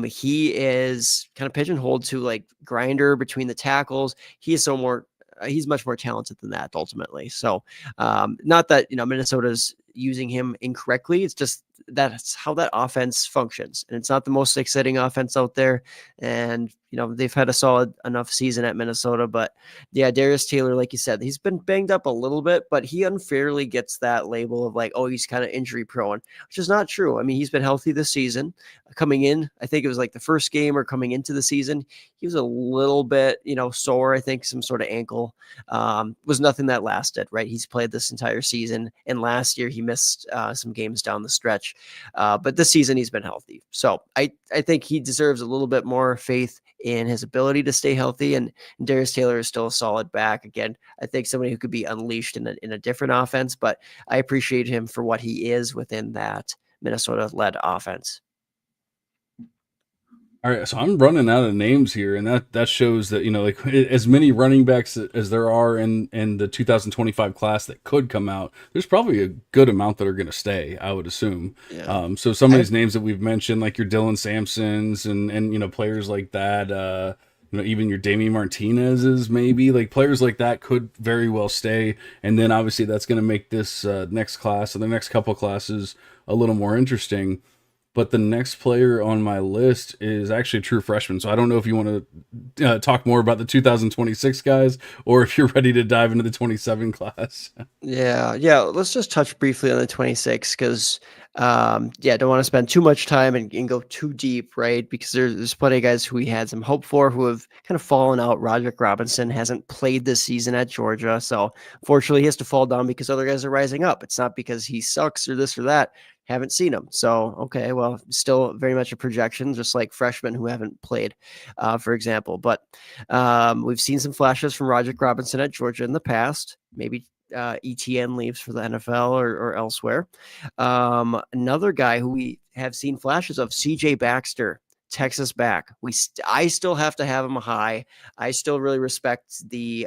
He is kind of pigeonholed to like grinder between the tackles. He's much more talented than that ultimately. So not that, Minnesota's using him incorrectly. It's just that's how that offense functions. And it's not the most exciting offense out there. And, they've had a solid enough season at Minnesota, but yeah, Darius Taylor, like you said, he's been banged up a little bit, but he unfairly gets that label of like, oh, he's kind of injury prone, which is not true. I mean, he's been healthy this season. Coming in, I think it was like the first game or coming into the season, he was a little bit, sore. I think some sort of ankle, was nothing that lasted, right? He's played this entire season, and last year he missed some games down the stretch. But this season he's been healthy. So I think he deserves a little bit more faith in his ability to stay healthy. And Darius Taylor is still a solid back. Again, I think somebody who could be unleashed in a different offense, but I appreciate him for what he is within that Minnesota-led offense. All right, so I'm running out of names here, and that shows that like as many running backs as there are in the 2025 class that could come out, there's probably a good amount that are going to stay, I would assume. Yeah. So some of these names that we've mentioned, like your Dylan Sampsons and players like that, even your Damian Martinez's, maybe like players like that could very well stay, and then obviously that's going to make this next class and the next couple classes a little more interesting. But the next player on my list is actually a true freshman. So I don't know if you want to talk more about the 2026 guys or if you're ready to dive into the 27 class. Yeah. Let's just touch briefly on the 26 because, don't want to spend too much time and go too deep, right? Because there's plenty of guys who we had some hope for who have kind of fallen out. Roderick Robinson hasn't played this season at Georgia. So fortunately, he has to fall down because other guys are rising up. It's not because he sucks or this or that. Haven't seen him. So, okay, well, still very much a projection, just like freshmen who haven't played, for example. But we've seen some flashes from Roderick Robinson at Georgia in the past. Maybe ETN leaves for the NFL or elsewhere. Another guy who we have seen flashes of, CJ Baxter, Texas back. I still have to have him high. I still really respect the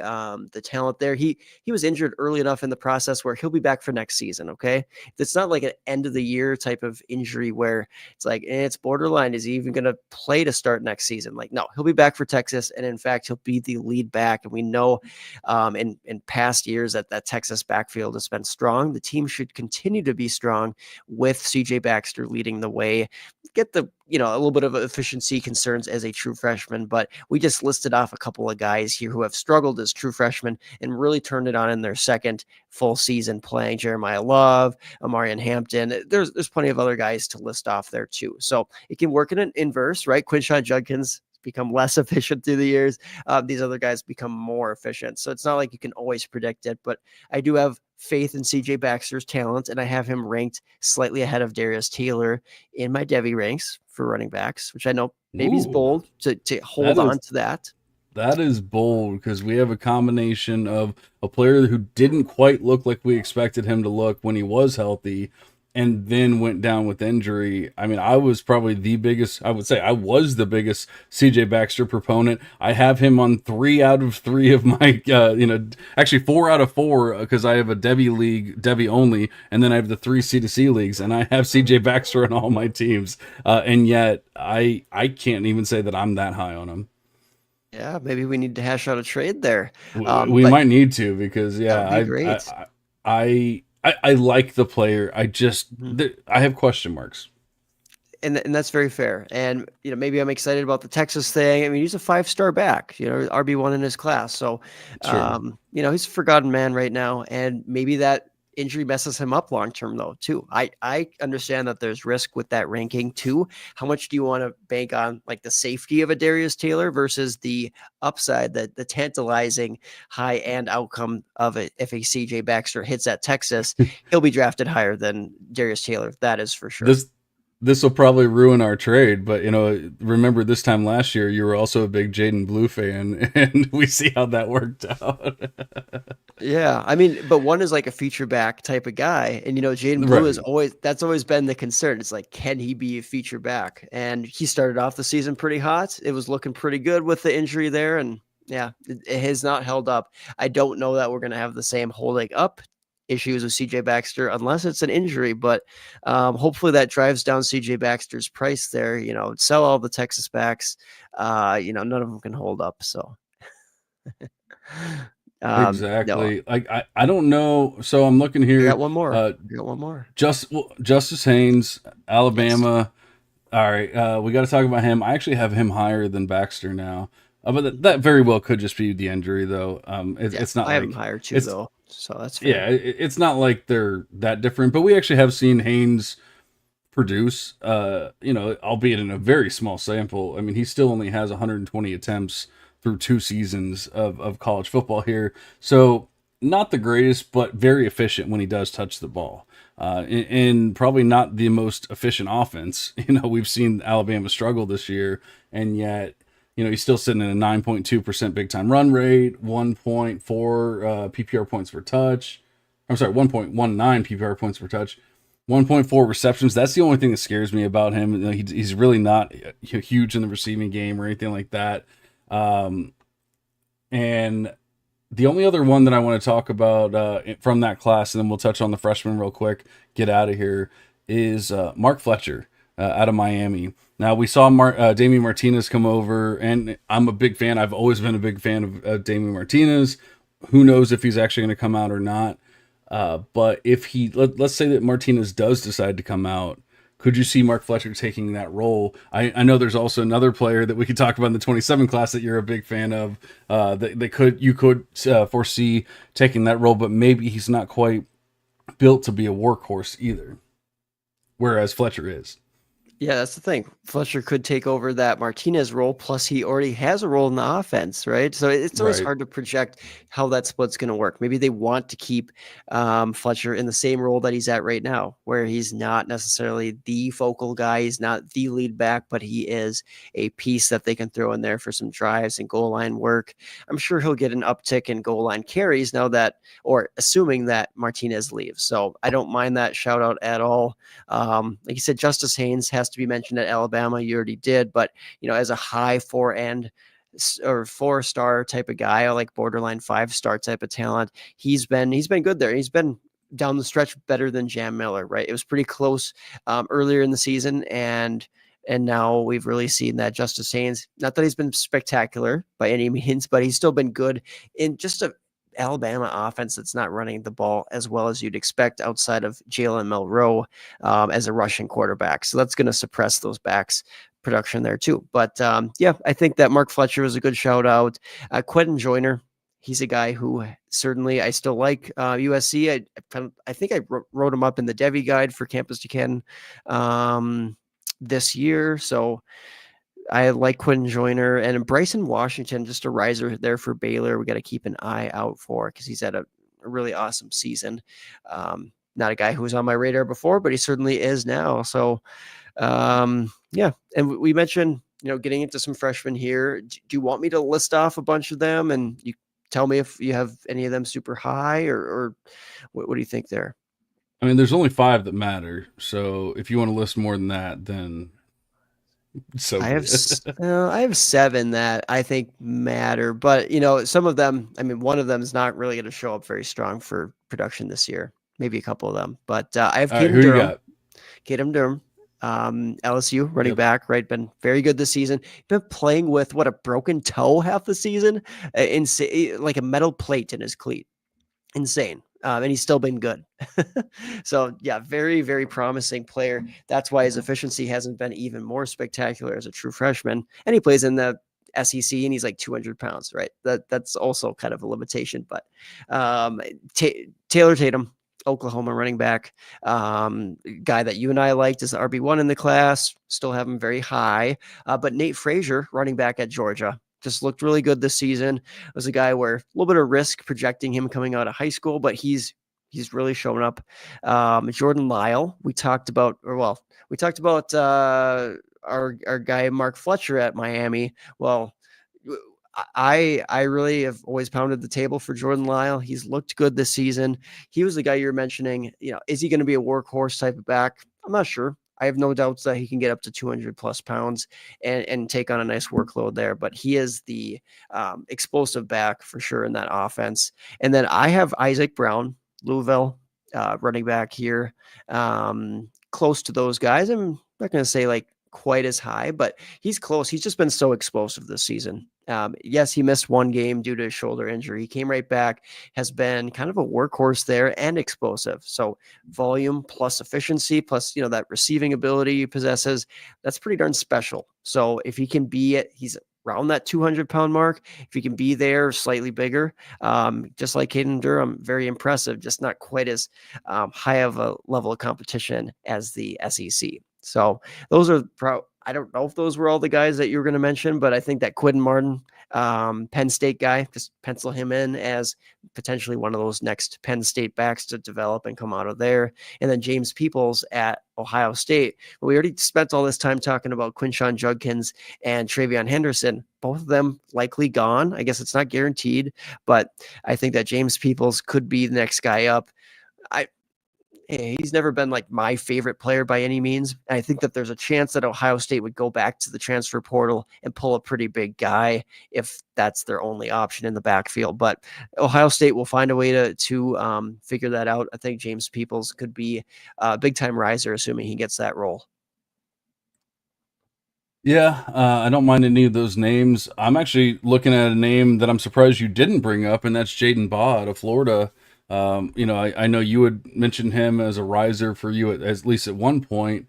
talent there. He was injured early enough in the process where he'll be back for next season. Okay, it's not like an end of the year type of injury where it's like it's borderline. Is he even going to play to start next season? Like, no, he'll be back for Texas, and in fact, he'll be the lead back. And we know in past years that Texas backfield has been strong. The team should continue to be strong with CJ Baxter leading the way. Get the a little bit of efficiency concerns as a true freshman, but we just listed off a couple of guys here who have struggled as true freshmen and really turned it on in their second full season playing. Jeremiah Love, Amarian Hampton. There's plenty of other guys to list off there too. So it can work in an inverse, right? Quinshon Judkins become less efficient through the years. These other guys become more efficient. So it's not like you can always predict it, but I do have faith in CJ Baxter's talent, and I have him ranked slightly ahead of Darius Taylor in my Devy ranks for running backs, which I know maybe is bold to hold on to that. That is bold because we have a combination of a player who didn't quite look like we expected him to look when he was healthy and then went down with injury. I mean, I was probably the biggest CJ Baxter proponent. I have him on 3 out of 3 of my, actually 4 out of 4 because I have a Devy league, Devy only, and then I have the 3 C2C leagues, and I have CJ Baxter on all my teams. And yet I can't even say that I'm that high on him. Yeah, maybe we need to hash out a trade there. We might need to because I like the player. I have question marks. And that's very fair. And, maybe I'm excited about the Texas thing. I mean, he's a 5-star back, RB1 in his class. So, Sure. He's a forgotten man right now. And maybe that injury messes him up long-term though, too. I understand that there's risk with that ranking too. How much do you want to bank on like the safety of a Darius Taylor versus the upside, the tantalizing high end outcome of it? If a CJ Baxter hits at Texas, he'll be drafted higher than Darius Taylor. That is for sure. This will probably ruin our trade, but remember this time last year, you were also a big Jaden Blue fan, and we see how that worked out. Yeah, I mean, but one is like a feature back type of guy, and Jaden Blue is that's always been the concern. It's like, can he be a feature back? And he started off the season pretty hot. It was looking pretty good with the injury there, and yeah, it has not held up. I don't know that we're going to have the same holding up issues with CJ Baxter unless it's an injury, but hopefully that drives down CJ Baxter's price there. Sell all the Texas backs. None of them can hold up. So exactly. No. I don't know. So I'm looking here. You got one more. Justice Haynes, Alabama. Yes. All right. We got to talk about him. I actually have him higher than Baxter now. But that very well could just be the injury, though. It's not. I have him higher too, though. So that's fair. Yeah. It's not like they're that different. But we actually have seen Haynes produce. Albeit in a very small sample. I mean, he still only has 120 attempts through 2 seasons of college football here. So not the greatest, but very efficient when he does touch the ball. And probably not the most efficient offense. We've seen Alabama struggle this year, and yet. He's still sitting at a 9.2% big time run rate, 1.4 PPR points per touch. I'm sorry, 1.19 PPR points per touch, 1.4 receptions. That's the only thing that scares me about him. He's really not huge in the receiving game or anything like that. And the only other one that I want to talk about from that class, and then we'll touch on the freshman real quick, get out of here, is Mark Fletcher out of Miami. Now, we saw Damian Martinez come over, and I'm a big fan. I've always been a big fan of Damian Martinez. Who knows if he's actually going to come out or not. But if let's say that Martinez does decide to come out, could you see Mark Fletcher taking that role? I know there's also another player that we could talk about in the 27 class that you're a big fan of. You could foresee taking that role, but maybe he's not quite built to be a workhorse either, whereas Fletcher is. Yeah, that's the thing. Fletcher could take over that Martinez role, plus he already has a role in the offense, right? So it's always hard to project how that split's going to work. Maybe they want to keep Fletcher in the same role that he's at right now, where he's not necessarily the focal guy. He's not the lead back, but he is a piece that they can throw in there for some drives and goal line work. I'm sure he'll get an uptick in goal line carries now that, or assuming that Martinez leaves. So I don't mind that shout out at all. Like you said, Justice Haynes has to be mentioned at Alabama. You already did, but as a high 4-star type of guy, like borderline 5-star type of talent, he's been good there. He's been down the stretch better than Jam Miller, right? It was pretty close earlier in the season, and now we've really seen that Justice Haynes, not that he's been spectacular by any means, but he's still been good in just Alabama offense that's not running the ball as well as you'd expect outside of Jalen Milroe as a rushing quarterback. So that's going to suppress those backs production there too. But yeah, I think that Mark Fletcher was a good shout out. Quentin Joyner, he's a guy who certainly I still like. USC, I think I wrote him up in the Devy guide for Campus Duquesne this year. So I like Quentin Joyner and Bryson Washington, just a riser there for Baylor. We got to keep an eye out for because he's had a really awesome season. Not a guy who was on my radar before, but he certainly is now. So, yeah. And we mentioned, getting into some freshmen here. Do you want me to list off a bunch of them and you tell me if you have any of them super high or what do you think there? I mean, there's only 5 that matter. So if you want to list more than that, then I have 7 that I think matter, but some of them, I mean, one of them is not really going to show up very strong for production this year. Maybe a couple of them, but I have Caden Durham, LSU running back, right? Been very good this season. Been playing with a broken toe half the season, like a metal plate in his cleat. Insane. And he's still been good. So yeah, very, very promising player. That's why his efficiency hasn't been even more spectacular as a true freshman. And he plays in the SEC and he's like 200 pounds, right? That's also kind of a limitation, but Taylor Tatum, Oklahoma running back, guy that you and I liked as the RB1 in the class, still have him very high. But Nate Frazier, running back at Georgia, just looked really good this season. Was a guy where a little bit of risk projecting him coming out of high school, but he's really shown up. Jordan Lyle, we talked about our guy Mark Fletcher at Miami. Well, I really have always pounded the table for Jordan Lyle. He's looked good this season. He was the guy you're mentioning. Is he going to be a workhorse type of back? I'm not sure. I have no doubts that he can get up to 200 plus pounds and take on a nice workload there, but he is the explosive back for sure in that offense. And then I have Isaac Brown, Louisville, running back here, close to those guys. I'm not going to say like quite as high, but he's close. He's just been so explosive this season. Yes, he missed one game due to a shoulder injury. He came right back, has been kind of a workhorse there and explosive. So volume plus efficiency plus, that receiving ability he possesses, that's pretty darn special. So if he can he's around that 200-pound mark, if he can be there slightly bigger, just like Caden Durham, very impressive, just not quite as high of a level of competition as the SEC. So those are I don't know if those were all the guys that you were going to mention, but I think that Quidden Martin, Penn State guy, just pencil him in as potentially one of those next Penn State backs to develop and come out of there. And then James Peoples at Ohio State. But we already spent all this time talking about Quinshon Judkins and Travion Henderson. Both of them likely gone. I guess it's not guaranteed, but I think that James Peoples could be the next guy up. He's never been like my favorite player by any means. I think that there's a chance that Ohio State would go back to the transfer portal and pull a pretty big guy if that's their only option in the backfield. But Ohio State will find a way to figure that out. I think James Peoples could be a big time riser, assuming he gets that role. Yeah, I don't mind any of those names. I'm actually looking at a name that I'm surprised you didn't bring up, and that's Jaden Baugh out of Florida. I know you would mention him as a riser for you at least at one point.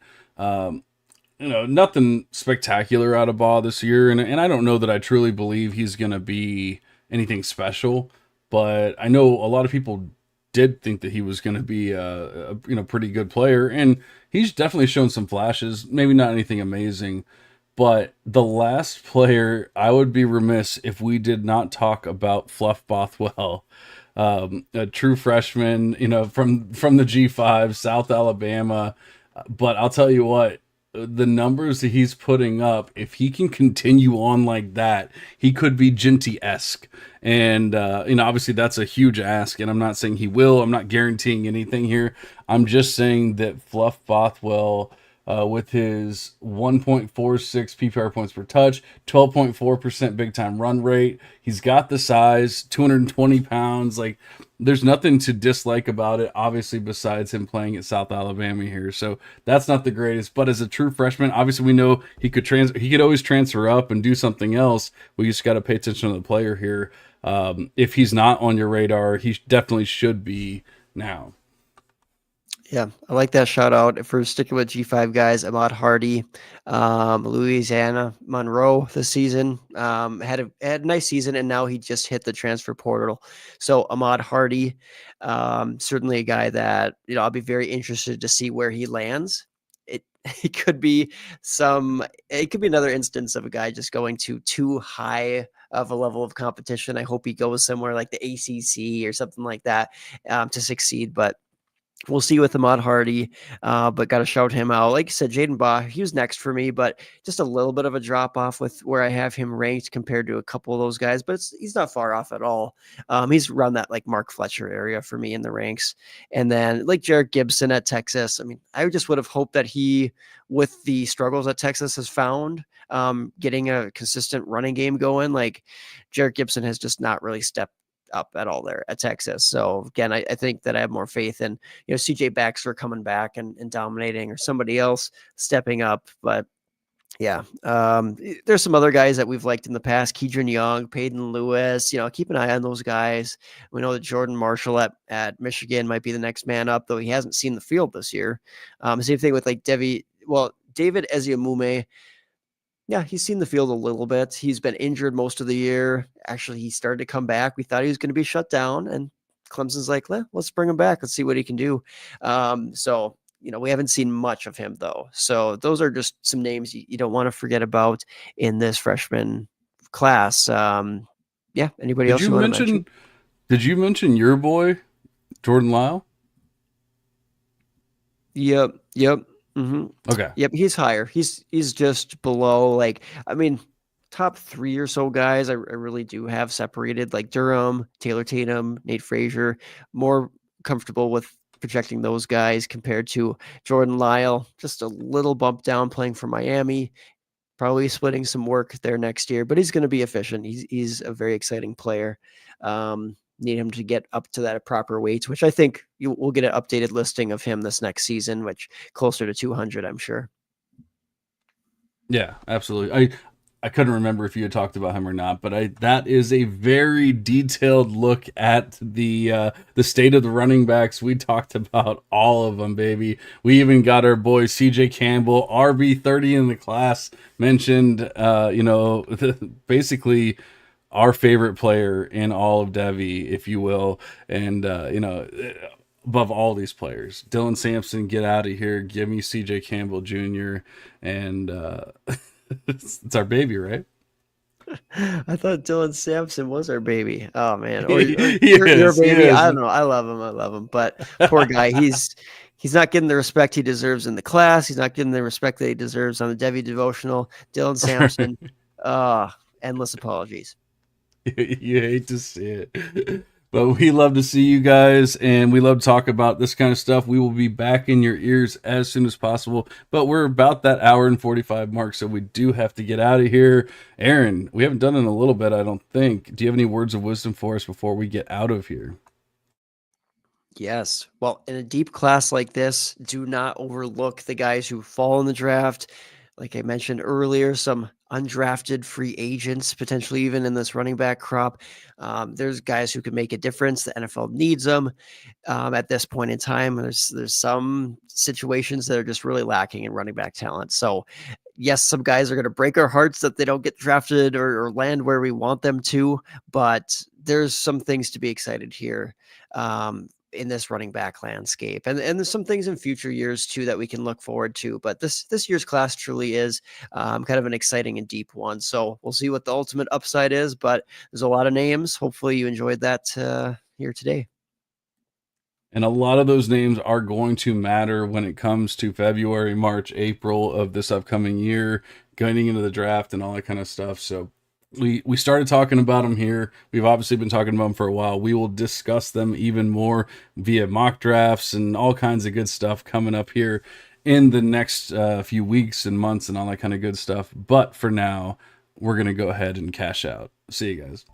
Nothing spectacular out of Baugh this year, and I don't know that I truly believe he's going to be anything special, but I know a lot of people did think that he was going to be a pretty good player, and he's definitely shown some flashes, maybe not anything amazing. But the last player, I would be remiss if we did not talk about Fluff Bothwell. A true freshman, from the G5, South Alabama. But I'll tell you what, the numbers that he's putting up, if he can continue on like that, he could be Ginty-esque. And, obviously that's a huge ask, and I'm not saying he will. I'm not guaranteeing anything here. I'm just saying that Fluff Bothwell with his 1.46 PPR points per touch, 12.4% big time run rate. He's got the size, 220 pounds. Like, there's nothing to dislike about it, obviously, besides him playing at South Alabama here. So that's not the greatest. But as a true freshman, obviously we know he could always transfer up and do something else. We just got to pay attention to the player here. If he's not on your radar, he definitely should be now. Yeah, I like that shout out for sticking with G5 guys. Ahmad Hardy, Louisiana Monroe this season, had a nice season, and now he just hit the transfer portal. So Ahmad Hardy, certainly a guy that I'll be very interested to see where he lands. It could be another instance of a guy just going to too high of a level of competition. I hope he goes somewhere like the ACC or something like that to succeed, but we'll see with Ahmad Hardy, but got to shout him out. Like you said, Jaden Baugh, he was next for me, but just a little bit of a drop off with where I have him ranked compared to a couple of those guys, but he's not far off at all. He's around that like Mark Fletcher area for me in the ranks. And then like Jarek Gibson at Texas. I mean, I just would have hoped that he, with the struggles that Texas has found, getting a consistent running game going, like Jarek Gibson has just not really stepped up at all there at Texas. So again, I think that I have more faith in, CJ Baxter coming back and dominating, or somebody else stepping up. But yeah, there's some other guys that we've liked in the past, Keidron Young, Peyton Lewis, keep an eye on those guys. We know that Jordan Marshall at Michigan might be the next man up, though he hasn't seen the field this year. Same thing with like David Eziamume. Yeah, he's seen the field a little bit. He's been injured most of the year. Actually, he started to come back. We thought he was going to be shut down, and Clemson's like, let's bring him back. Let's see what he can do. So, we haven't seen much of him, though. So those are just some names you don't want to forget about in this freshman class. Yeah, anybody else you want to mention? Did you mention your boy, Jordan Lyle? Yep. Mm-hmm. Okay. Yep, he's higher. He's just below, top 3 or so guys. I really do have separated, like Durham, Taylor Tatum, Nate Frazier. More comfortable with projecting those guys compared to Jordan Lyle. Just a little bump down playing for Miami. Probably splitting some work there next year, but he's going to be efficient. He's a very exciting player. Need him to get up to that proper weight, which I think we'll get an updated listing of him this next season, which closer to 200, I'm sure. Yeah, absolutely. I couldn't remember if you had talked about him or not, but that is a very detailed look at the state of the running backs. We talked about all of them, baby. We even got our boy CJ Campbell, RB30 in the class, mentioned. Basically our favorite player in all of Devy, if you will, and above all these players, Dylan Sampson, get out of here. Give me CJ Campbell Jr. and it's our baby, right? I thought Dylan Sampson was our baby. Oh man, or your baby. I don't know. I love him. But poor guy, he's not getting the respect he deserves in the class. He's not getting the respect that he deserves on the Devy Devotional. Dylan Sampson, endless apologies. You hate to see it. But we love to see you guys, and we love to talk about this kind of stuff. We will be back in your ears as soon as possible. But we're about that hour and 45 mark, so we do have to get out of here. Aaron, we haven't done it in a little bit, I don't think. Do you have any words of wisdom for us before we get out of here? Yes. Well, in a deep class like this, do not overlook the guys who fall in the draft. Like I mentioned earlier, some undrafted free agents, potentially even in this running back crop. There's guys who can make a difference. The NFL needs them at this point in time. There's some situations that are just really lacking in running back talent. So yes, some guys are going to break our hearts that they don't get drafted or land where we want them to, but there's some things to be excited here. In this running back landscape. And there's some things in future years too that we can look forward to. But this year's class truly is kind of an exciting and deep one. So we'll see what the ultimate upside is, but there's a lot of names. Hopefully you enjoyed that here today. And a lot of those names are going to matter when it comes to February, March, April of this upcoming year, going into the draft and all that kind of stuff. So we started talking about them here. We've obviously been talking about them for a while. We will discuss them even more via mock drafts and all kinds of good stuff coming up here in the next few weeks and months and all that kind of good stuff. But for now, we're going to go ahead and cash out. See you guys.